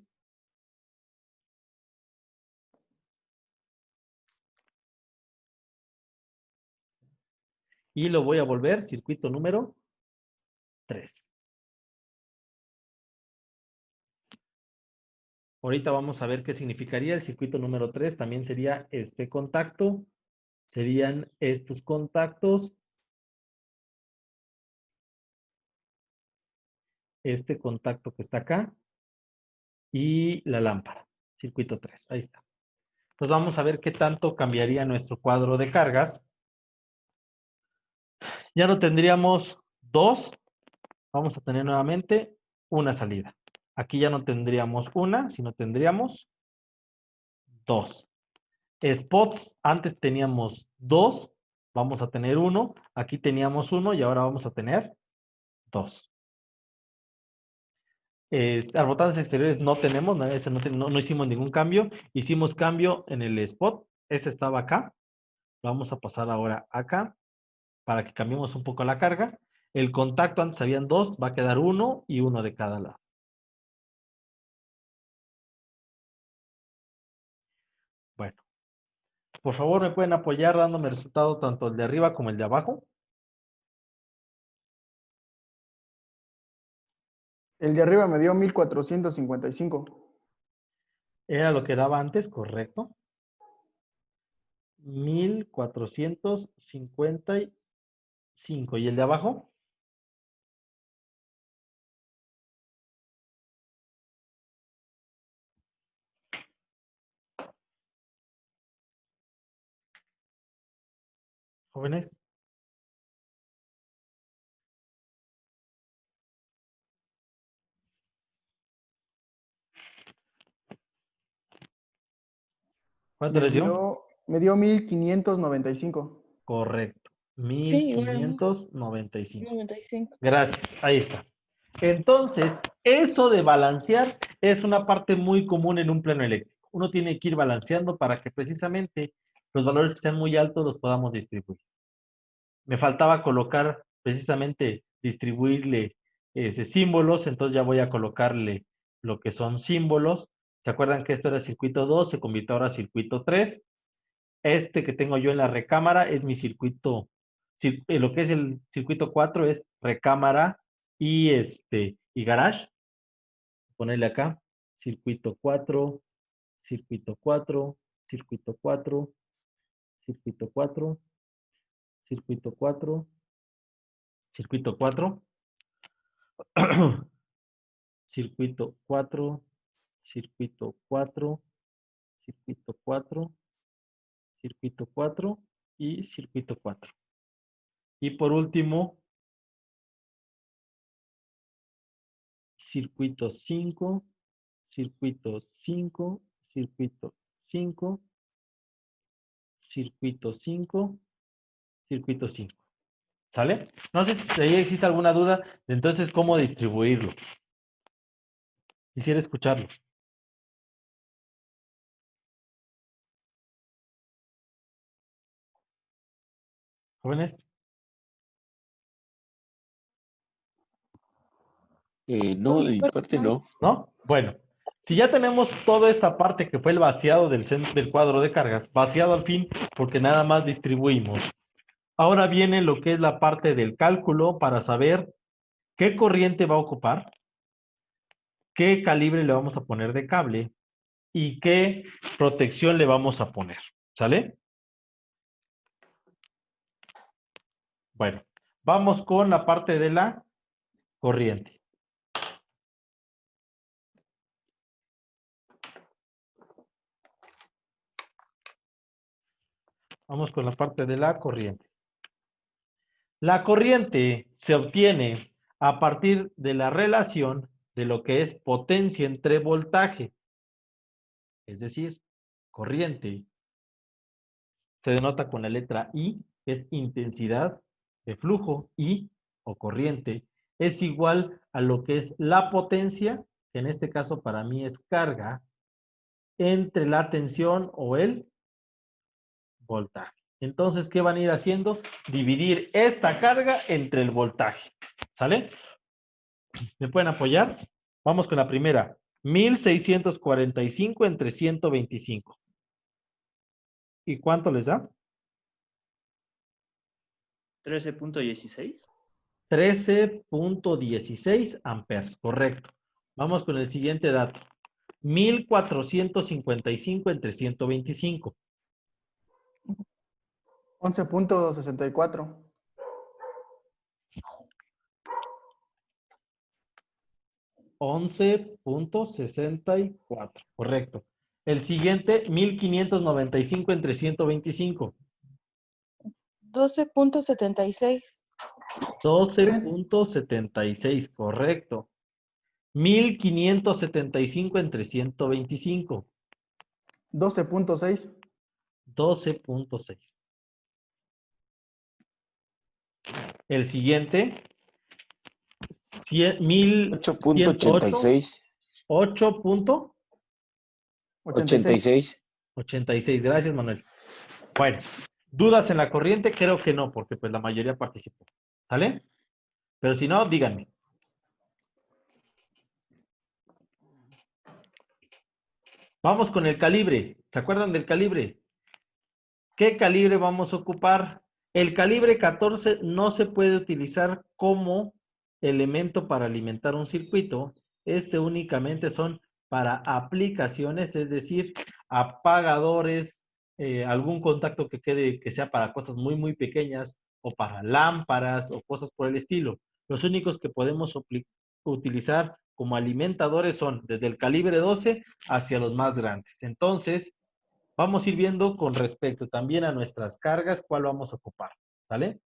Y lo voy a volver circuito número 3. Ahorita vamos a ver qué significaría el circuito número 3. También sería este contacto. Serían estos contactos. Este contacto que está acá. Y la lámpara. Circuito 3. Ahí está. Entonces vamos a ver qué tanto cambiaría nuestro cuadro de cargas. Ya no tendríamos 2. Vamos a tener nuevamente una salida. Aquí ya no tendríamos una, sino tendríamos 2. Spots, antes teníamos 2, vamos a tener 1. Aquí teníamos 1 y ahora vamos a tener 2. Botones exteriores no tenemos, no hicimos ningún cambio. Hicimos cambio en el spot. Este estaba acá. Vamos a pasar ahora acá para que cambiemos un poco la carga. El contacto antes habían 2, va a quedar 1 y 1 de cada lado. Bueno, por favor me pueden apoyar dándome el resultado tanto el de arriba como el de abajo. El de arriba me dio 1455. Era lo que daba antes, correcto. 1455. ¿Y el de abajo? Jóvenes. ¿Cuánto les dio? Me dio 1595. Correcto. Sí, igual a mí. 1595. 95. Gracias. Ahí está. Entonces, eso de balancear es una parte muy común en un plano eléctrico. Uno tiene que ir balanceando para que precisamente los valores que sean muy altos los podamos distribuir. Me faltaba colocar precisamente, distribuirle símbolos, entonces ya voy a colocarle lo que son símbolos. ¿Se acuerdan que esto era circuito 2? Se convirtió ahora a circuito 3. Este que tengo yo en la recámara es mi circuito, lo que es el circuito 4 es recámara y garage. Ponerle acá, circuito 4, circuito 4, circuito 4, circuito 4, circuito 4, circuito 4, circuito 4, circuito 4, circuito 4, circuito 4 y circuito 4. Y por último, circuito 5, circuito 5, circuito 5, circuito 5, circuito 5. ¿Sale? No sé si ahí existe alguna duda de entonces cómo distribuirlo. Quisiera escucharlo. ¿Jóvenes? No, de mi parte no. ¿No? Bueno, si ya tenemos toda esta parte que fue el vaciado del cuadro de cargas, vaciado al fin porque nada más distribuimos. Ahora viene lo que es la parte del cálculo para saber qué corriente va a ocupar, qué calibre le vamos a poner de cable y qué protección le vamos a poner. ¿Sale? Bueno, vamos con la parte de la corriente. Vamos con la parte de la corriente. La corriente se obtiene a partir de la relación de lo que es potencia entre voltaje. Es decir, corriente se denota con la letra I, es intensidad de flujo, I o corriente, es igual a lo que es la potencia, que en este caso para mí es carga, entre la tensión o el voltaje. Entonces, ¿qué van a ir haciendo? Dividir esta carga entre el voltaje. ¿Sale? ¿Me pueden apoyar? Vamos con la primera. 1645 entre 125. ¿Y cuánto les da? 13.16. 13.16 amperes, correcto. Vamos con el siguiente dato. 1455 entre 125. 11.64. 11.64, correcto. El siguiente, 1595 entre 125. 12.76. 12.76, correcto. 1575 entre 125. 12.6. 12.6. El siguiente, 1108, 8.86. 86. 8.86. Gracias, Manuel. Bueno, ¿dudas en la corriente? Creo que no, porque pues la mayoría participó. ¿Sale? Pero si no, díganme. Vamos con el calibre. ¿Se acuerdan del calibre? ¿Qué calibre vamos a ocupar? El calibre 14 no se puede utilizar como elemento para alimentar un circuito. Este únicamente son para aplicaciones, es decir, apagadores, algún contacto que quede, que sea para cosas muy, muy pequeñas, o para lámparas, o cosas por el estilo. Los únicos que podemos utilizar como alimentadores son desde el calibre 12 hacia los más grandes. Entonces, vamos a ir viendo con respecto también a nuestras cargas cuál vamos a ocupar, ¿sale?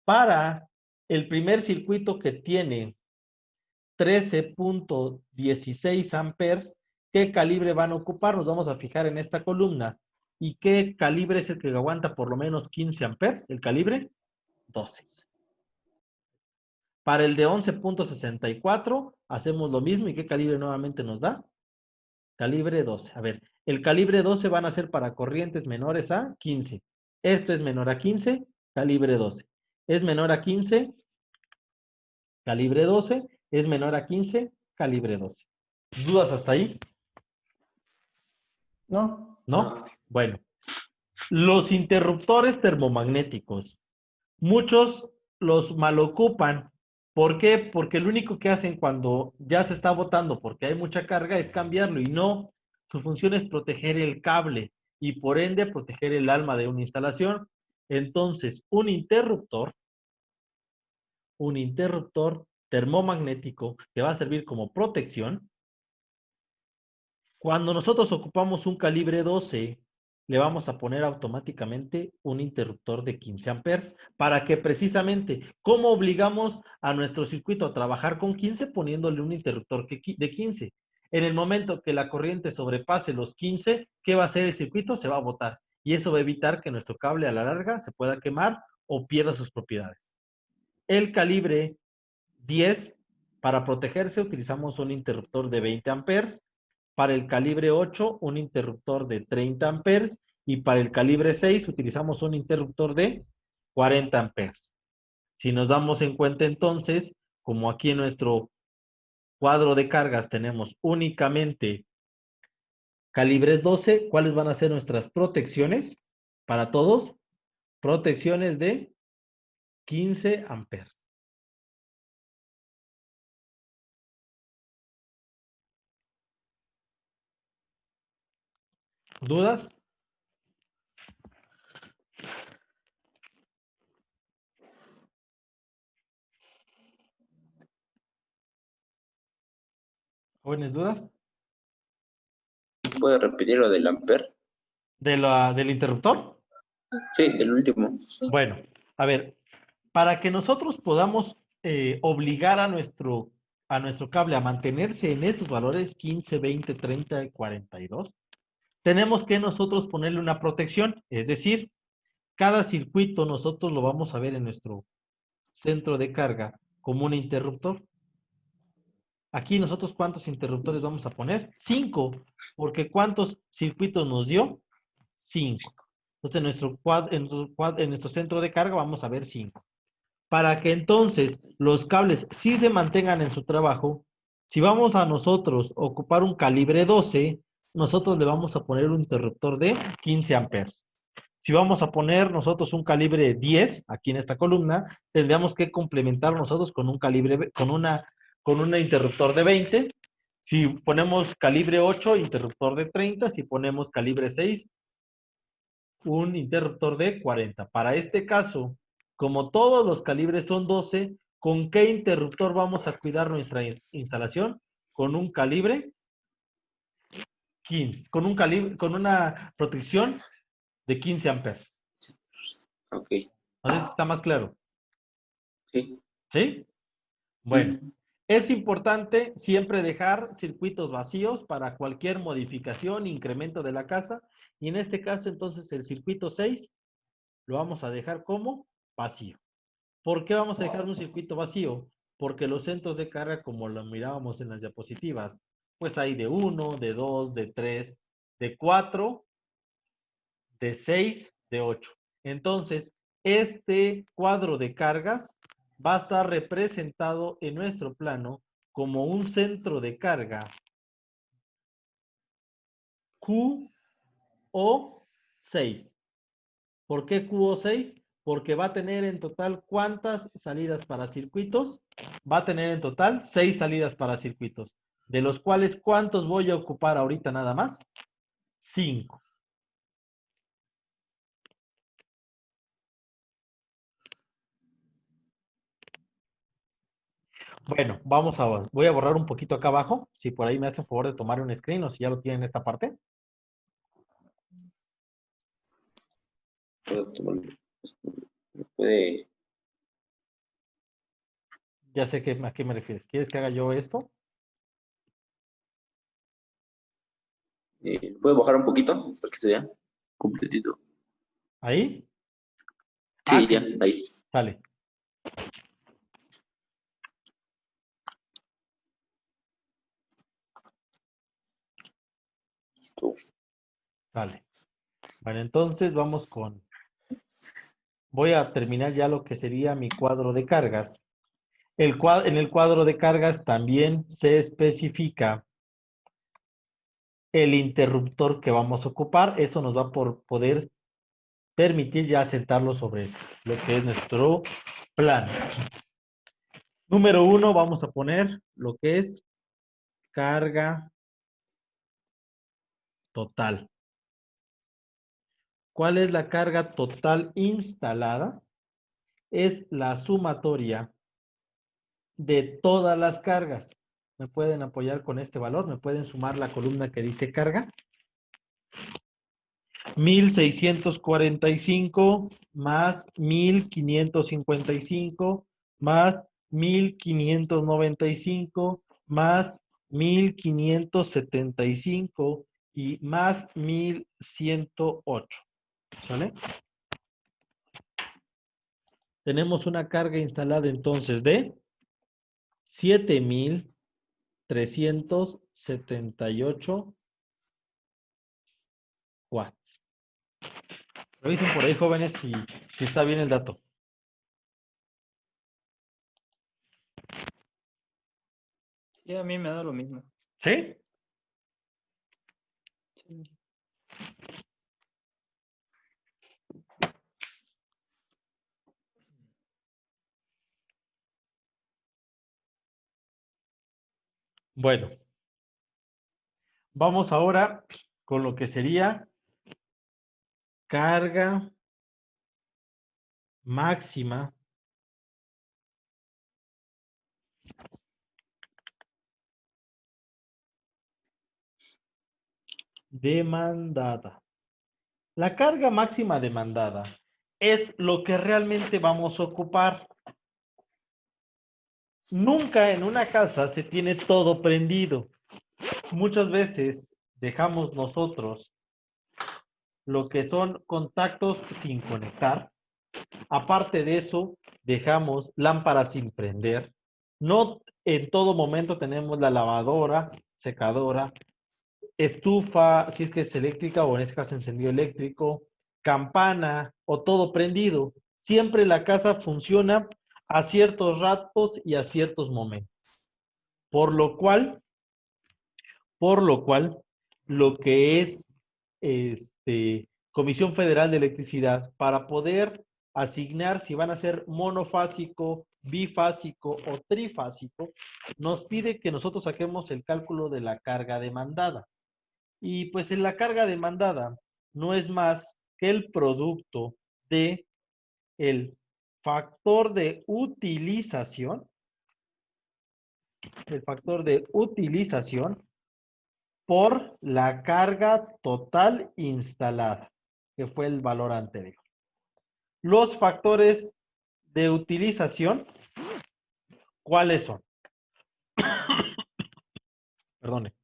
Para el primer circuito que tiene 13.16 amperes, ¿qué calibre van a ocupar? Nos vamos a fijar en esta columna. ¿Y qué calibre es el que aguanta por lo menos 15 amperes? El calibre 12. Para el de 11.64 hacemos lo mismo. ¿Y qué calibre nuevamente nos da? Calibre 12. A ver, el calibre 12 van a ser para corrientes menores a 15. Esto es menor a 15, calibre 12. Es menor a 15, calibre 12. Es menor a 15, calibre 12. ¿Dudas hasta ahí? ¿No? ¿No? No. Bueno, los interruptores termomagnéticos. Muchos los malocupan. ¿Por qué? Porque lo único que hacen cuando ya se está botando porque hay mucha carga es cambiarlo y no, su función es proteger el cable y por ende proteger el alma de una instalación. Entonces, un interruptor termomagnético que va a servir como protección. Cuando nosotros ocupamos un calibre 12, le vamos a poner automáticamente un interruptor de 15 amperes para que precisamente, ¿cómo obligamos a nuestro circuito a trabajar con 15? Poniéndole un interruptor de 15. En el momento que la corriente sobrepase los 15, ¿qué va a hacer el circuito? Se va a botar. Y eso va a evitar que nuestro cable a la larga se pueda quemar o pierda sus propiedades. El calibre 10, para protegerse utilizamos un interruptor de 20 amperes. Para el calibre 8, un interruptor de 30 amperes. Y para el calibre 6, utilizamos un interruptor de 40 amperes. Si nos damos en cuenta entonces, como aquí en nuestro cuadro de cargas tenemos únicamente calibres 12, ¿cuáles van a ser nuestras protecciones? Para todos, protecciones de 15 amperes. ¿Dudas? ¿Jóvenes, dudas? ¿Puede repetir lo del amper? ¿Del interruptor? Sí, del último. Bueno, a ver, para que nosotros podamos obligar a nuestro cable a mantenerse en estos valores 15, 20, 30 y 42, tenemos que nosotros ponerle una protección, es decir, cada circuito nosotros lo vamos a ver en nuestro centro de carga como un interruptor. Aquí nosotros, ¿cuántos interruptores vamos a poner? 5, porque ¿cuántos circuitos nos dio? 5. Entonces, en nuestro centro de carga vamos a ver 5. Para que entonces los cables sí se mantengan en su trabajo, si vamos a nosotros ocupar un calibre 12, nosotros le vamos a poner un interruptor de 15 amperes. Si vamos a poner nosotros un calibre 10, aquí en esta columna, tendríamos que complementar nosotros con un calibre, con un interruptor de 20. Si ponemos calibre 8, interruptor de 30. Si ponemos calibre 6, un interruptor de 40. Para este caso, como todos los calibres son 12, ¿con qué interruptor vamos a cuidar nuestra instalación? Con un calibre 15, con una protección de 15 amperes. Ok, No sé si está más claro. sí. ¿Sí? Bueno, es importante siempre dejar circuitos vacíos para cualquier modificación, incremento de la casa. Y en este caso, entonces, el circuito 6 lo vamos a dejar como vacío. ¿Por qué vamos a dejar un circuito vacío? Porque los centros de carga, como lo mirábamos en las diapositivas, pues hay de 1, de 2, de 3, de 4, de 6, de 8. Entonces, este cuadro de cargas va a estar representado en nuestro plano como un centro de carga QO6. ¿Por qué QO6? Porque va a tener en total ¿cuántas salidas para circuitos? Va a tener en total 6 salidas para circuitos, de los cuales ¿cuántos voy a ocupar ahorita nada más? 5. Bueno, voy a borrar un poquito acá abajo, si por ahí me hace favor de tomar un screen o si ya lo tienen en esta parte. Puedo tomarlo. Puede. Ya sé a qué me refieres. ¿Quieres que haga yo esto? ¿Puede bajar un poquito para que se vea completito? ¿Ahí? Sí, Ah, ya, ahí. sale, Listo. sale. Bueno, entonces voy a terminar ya lo que sería mi cuadro de cargas. En el cuadro de cargas también se especifica el interruptor que vamos a ocupar. Eso nos va a poder permitir ya sentarlo sobre lo que es nuestro plano. Número 1, vamos a poner lo que es carga total. ¿Cuál es la carga total instalada? Es la sumatoria de todas las cargas. ¿Me pueden apoyar con este valor? ¿Me pueden sumar la columna que dice carga? 1645 más 1555 más 1595 más 1575 y más 1108. ¿Sale? Tenemos una carga instalada entonces de 7378 watts. Revisen por ahí, jóvenes, si está bien el dato. Sí, a mí me da lo mismo. ¿Sí? Sí. Bueno, vamos ahora con lo que sería carga máxima demandada. La carga máxima demandada es lo que realmente vamos a ocupar. Nunca en una casa se tiene todo prendido. Muchas veces dejamos nosotros lo que son contactos sin conectar. Aparte de eso, dejamos lámparas sin prender. No en todo momento tenemos la lavadora, secadora, estufa, si es que es eléctrica o en este caso encendido eléctrico, campana o todo prendido. Siempre la casa funciona a ciertos ratos y a ciertos momentos. Por lo cual, lo que es Comisión Federal de Electricidad, para poder asignar si van a ser monofásico, bifásico o trifásico, nos pide que nosotros saquemos el cálculo de la carga demandada. Y pues en la carga demandada no es más que el producto de el factor de utilización, por la carga total instalada, que fue el valor anterior. Los factores de utilización, ¿cuáles son? Perdone.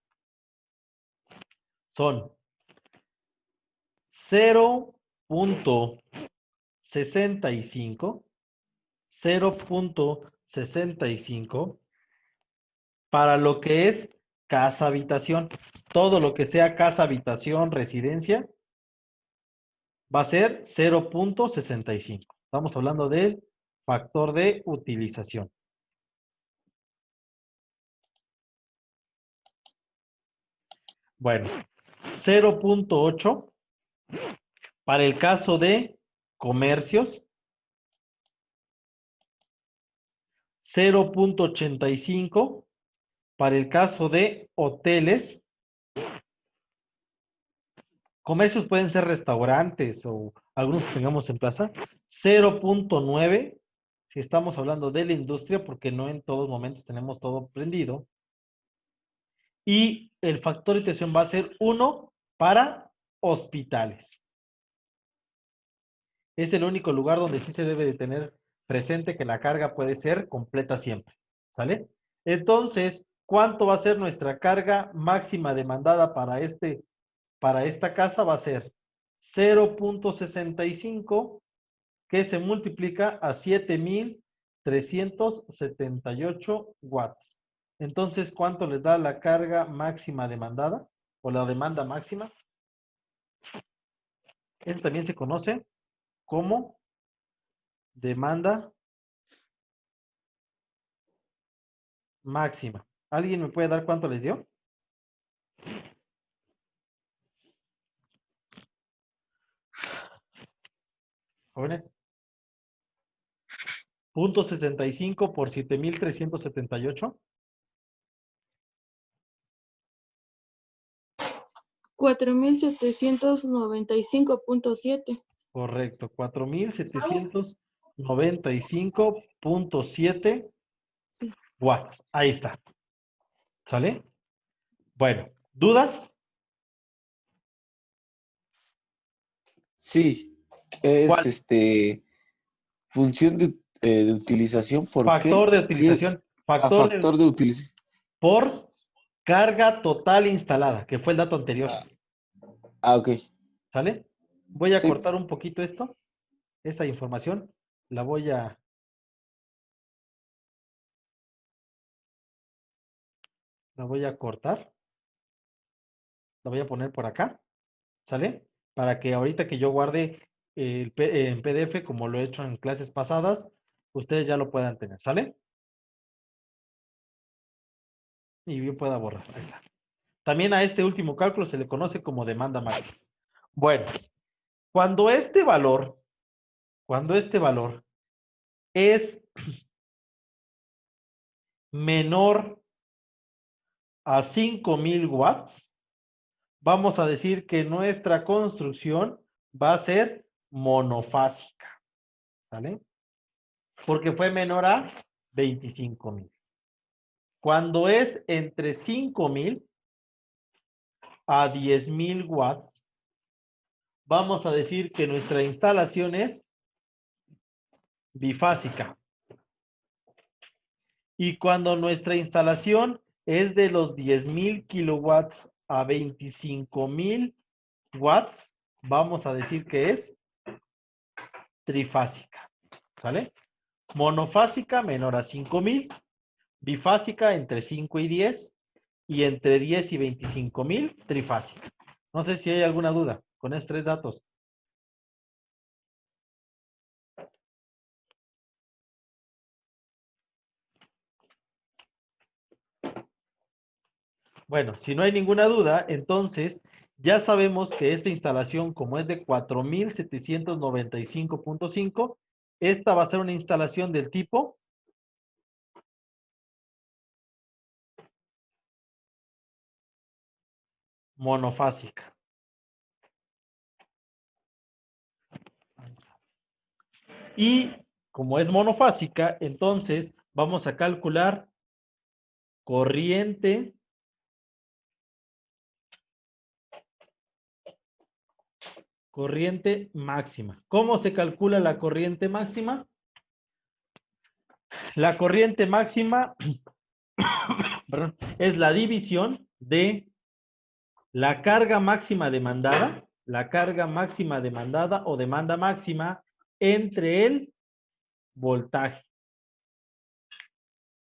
Son 0.65 para lo que es casa habitación. Todo lo que sea casa habitación, residencia, va a ser 0.65. Estamos hablando del factor de utilización. Bueno, 0.8 para el caso de comercios, 0.85 para el caso de hoteles. Comercios pueden ser restaurantes o algunos que tengamos en plaza. 0.9 si estamos hablando de la industria, porque no en todos momentos tenemos todo prendido. Y el factor de utilización va a ser 1 para hospitales. Es el único lugar donde sí se debe de tener presente que la carga puede ser completa siempre. ¿Sale? Entonces, ¿cuánto va a ser nuestra carga máxima demandada para esta casa? Va a ser 0.65 que se multiplica a 7,378 watts. Entonces, ¿cuánto les da la carga máxima demandada o la demanda máxima? Eso también se conoce como demanda máxima. ¿Alguien me puede dar cuánto les dio? Jóvenes. 0.65 por 7,378. 4,795.7. Correcto, 4,795.7 Sí. watts. Ahí está. ¿Sale? Bueno, ¿dudas? Sí, es ¿Cuál? función de utilización, ¿por Factor qué? de utilización. Factor de utilización. Por carga total instalada, que fue el dato anterior. Ok. ¿Sale? Voy a Sí. cortar un poquito esta información. La voy a cortar. La voy a poner por acá. ¿Sale? Para que ahorita que yo guarde en PDF, como lo he hecho en clases pasadas, ustedes ya lo puedan tener. ¿Sale? Y yo pueda borrar. Ahí está. También a este último cálculo se le conoce como demanda máxima. Bueno, cuando este valor es menor a 5,000 watts, vamos a decir que nuestra construcción va a ser monofásica. ¿Sale? Porque fue menor a 25,000. Cuando es entre 5,000 a 10,000 watts, vamos a decir que nuestra instalación es bifásica. Y cuando nuestra instalación es de los 10,000 kilowatts a 25,000 watts, vamos a decir que es trifásica. ¿Sale? Monofásica menor a 5,000, bifásica entre 5 y 10, y entre 10 y 25,000, trifásica. No sé si hay alguna duda con estos 3 datos. Bueno, si no hay ninguna duda, entonces ya sabemos que esta instalación, como es de 4795.5, esta va a ser una instalación del tipo monofásica. Ahí está. Y como es monofásica, entonces vamos a calcular corriente máxima. ¿Cómo se calcula la corriente máxima? La corriente máxima perdón, es la división de la carga máxima demandada o demanda máxima entre el voltaje.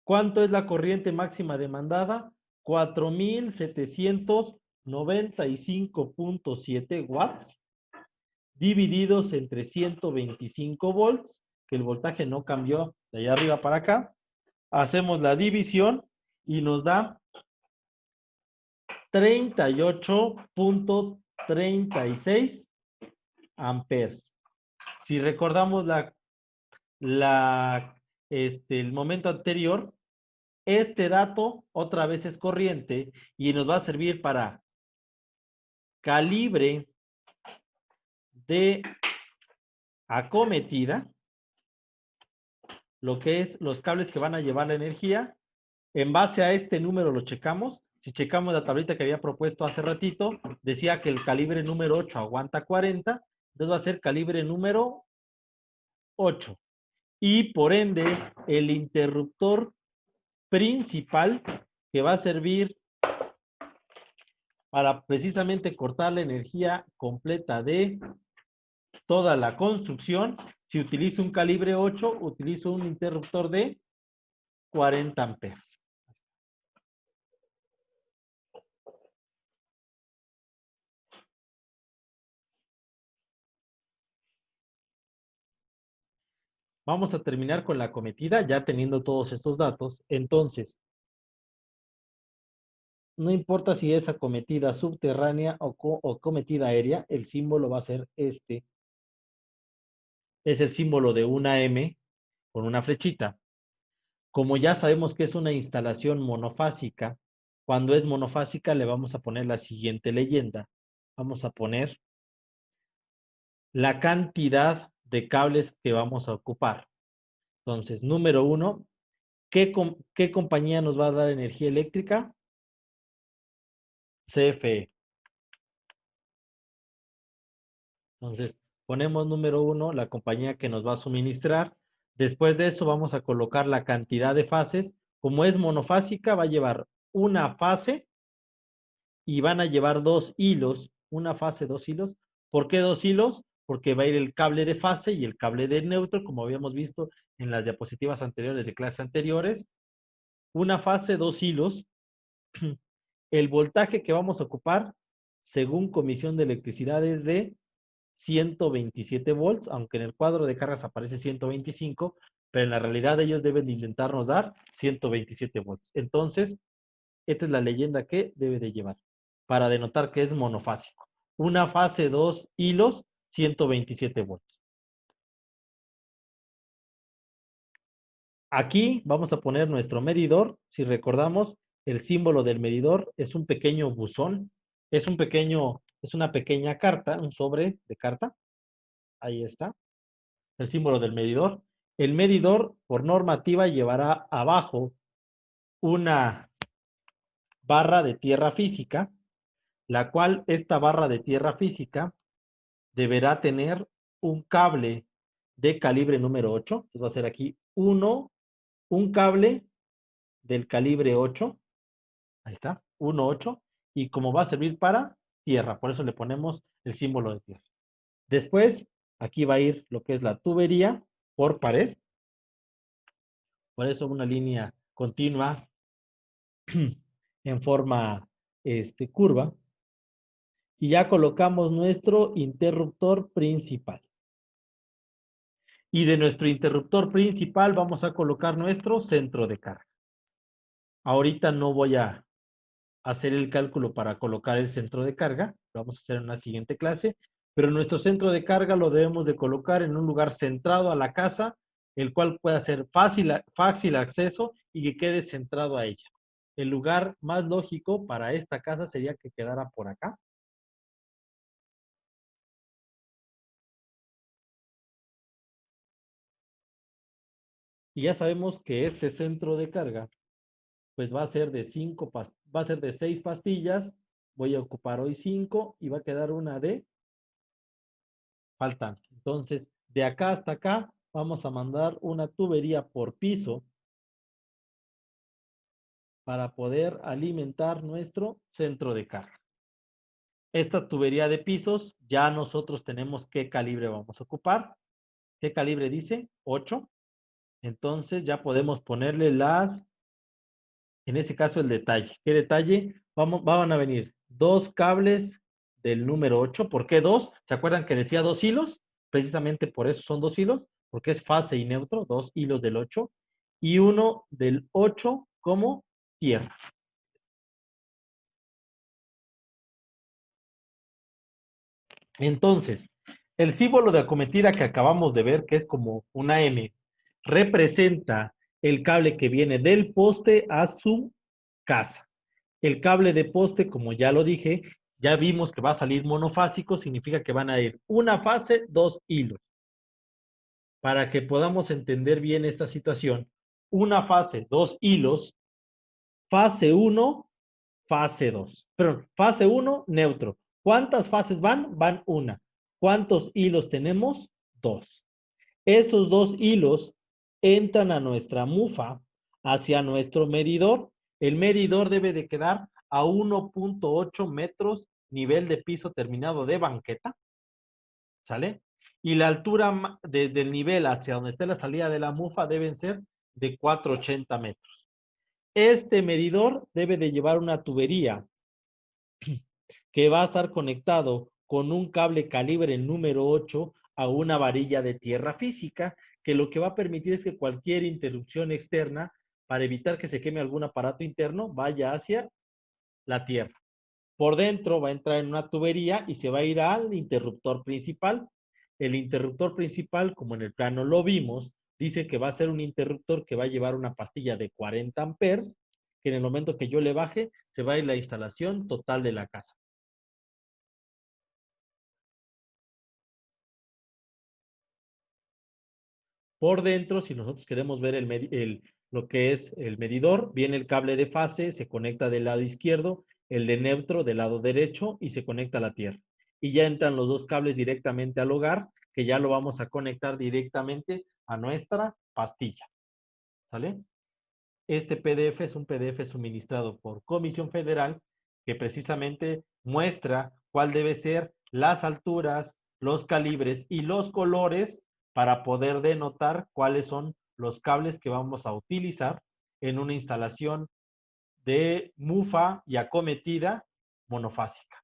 ¿Cuánto es la corriente máxima demandada? 4,795.7 watts divididos entre 125 volts, que el voltaje no cambió de allá arriba para acá. Hacemos la división y nos da 38.36 amperes. Si recordamos el momento anterior, este dato otra vez es corriente y nos va a servir para calibre de acometida, lo que es los cables que van a llevar la energía. En base a este número lo checamos. Si checamos la tablita que había propuesto hace ratito, decía que el calibre número 8 aguanta 40, entonces va a ser calibre número 8. Y por ende, el interruptor principal que va a servir para precisamente cortar la energía completa de toda la construcción, si utilizo un calibre 8, utilizo un interruptor de 40 amperes. Vamos a terminar con la acometida, ya teniendo todos estos datos. Entonces, no importa si es acometida subterránea o acometida aérea, el símbolo va a ser este. Es el símbolo de una M con una flechita. Como ya sabemos que es una instalación monofásica, cuando es monofásica le vamos a poner la siguiente leyenda. Vamos a poner la cantidad de cables que vamos a ocupar. Entonces, número 1, ¿qué compañía nos va a dar energía eléctrica? CFE. Entonces, ponemos número 1, la compañía que nos va a suministrar. Después de eso vamos a colocar la cantidad de fases. Como es monofásica, va a llevar una fase y van a llevar 2 hilos. Una fase, 2 hilos. ¿Por qué 2 hilos? Porque va a ir el cable de fase y el cable de neutro, como habíamos visto en las diapositivas anteriores de clases anteriores. Una fase, 2 hilos. El voltaje que vamos a ocupar, según Comisión de Electricidad, es de 127 volts, aunque en el cuadro de cargas aparece 125, pero en la realidad ellos deben de intentarnos dar 127 volts. Entonces, esta es la leyenda que debe de llevar para denotar que es monofásico. Una fase, 2 hilos, 127 volts. Aquí vamos a poner nuestro medidor. Si recordamos, el símbolo del medidor es un pequeño buzón, es una pequeña carta, un sobre de carta, Ahí está. El símbolo del medidor. El medidor, por normativa, llevará abajo una barra de tierra física, la cual esta barra de tierra física deberá tener un cable de calibre número 8. Entonces va a ser aquí un cable del calibre 8. Ahí está, 1,8. Y como va a servir para tierra, por eso le ponemos el símbolo de tierra. Después, aquí va a ir lo que es la tubería por pared. Por eso una línea continua en forma curva. Y ya colocamos nuestro interruptor principal. Y de nuestro interruptor principal vamos a colocar nuestro centro de carga. Ahorita no voy a hacer el cálculo para colocar el centro de carga. Lo vamos a hacer en una siguiente clase. Pero nuestro centro de carga lo debemos de colocar en un lugar centrado a la casa, el cual pueda ser fácil acceso y que quede centrado a ella. El lugar más lógico para esta casa sería que quedara por acá. Y ya sabemos que este centro de carga, pues va a ser de 6 pastillas. Voy a ocupar hoy 5 y va a quedar una de faltante. Entonces, de acá hasta acá, vamos a mandar una tubería por piso para poder alimentar nuestro centro de carga. Esta tubería de pisos, ya nosotros tenemos qué calibre vamos a ocupar. ¿Qué calibre dice? 8. Entonces ya podemos ponerle en ese caso el detalle. ¿Qué detalle? Van a venir 2 cables del número 8. ¿Por qué 2? ¿Se acuerdan que decía 2 hilos? Precisamente por eso son 2 hilos, porque es fase y neutro, 2 hilos del 8. Y uno del 8 como tierra. Entonces, el símbolo de acometida que acabamos de ver, que es como una M, representa el cable que viene del poste a su casa. El cable de poste, como ya lo dije, ya vimos que va a salir monofásico, significa que van a ir una fase, 2 hilos. Para que podamos entender bien esta situación, una fase, 2 hilos, fase 1, fase 2. Perdón, fase 1, neutro. ¿Cuántas fases van? Van una. ¿Cuántos hilos tenemos? 2. Esos 2 hilos entran a nuestra mufa hacia nuestro medidor. El medidor debe de quedar a 1.8 metros nivel de piso terminado de banqueta. ¿Sale? Y la altura desde el nivel hacia donde esté la salida de la mufa deben ser de 480 metros. Este medidor debe de llevar una tubería que va a estar conectado con un cable calibre número 8 a una varilla de tierra física, que lo que va a permitir es que cualquier interrupción externa, para evitar que se queme algún aparato interno, vaya hacia la tierra. Por dentro va a entrar en una tubería y se va a ir al interruptor principal. El interruptor principal, como en el plano lo vimos, dice que va a ser un interruptor que va a llevar una pastilla de 40 amperes, que en el momento que yo le baje, se va a ir la instalación total de la casa. Por dentro, si nosotros queremos ver lo que es el medidor, viene el cable de fase, se conecta del lado izquierdo, el de neutro del lado derecho y se conecta a la tierra. Y ya entran los 2 cables directamente al hogar, que ya lo vamos a conectar directamente a nuestra pastilla. ¿Sale? Este PDF es un PDF suministrado por Comisión Federal que precisamente muestra cuál debe ser las alturas, los calibres y los colores para poder denotar cuáles son los cables que vamos a utilizar en una instalación de mufa y acometida monofásica.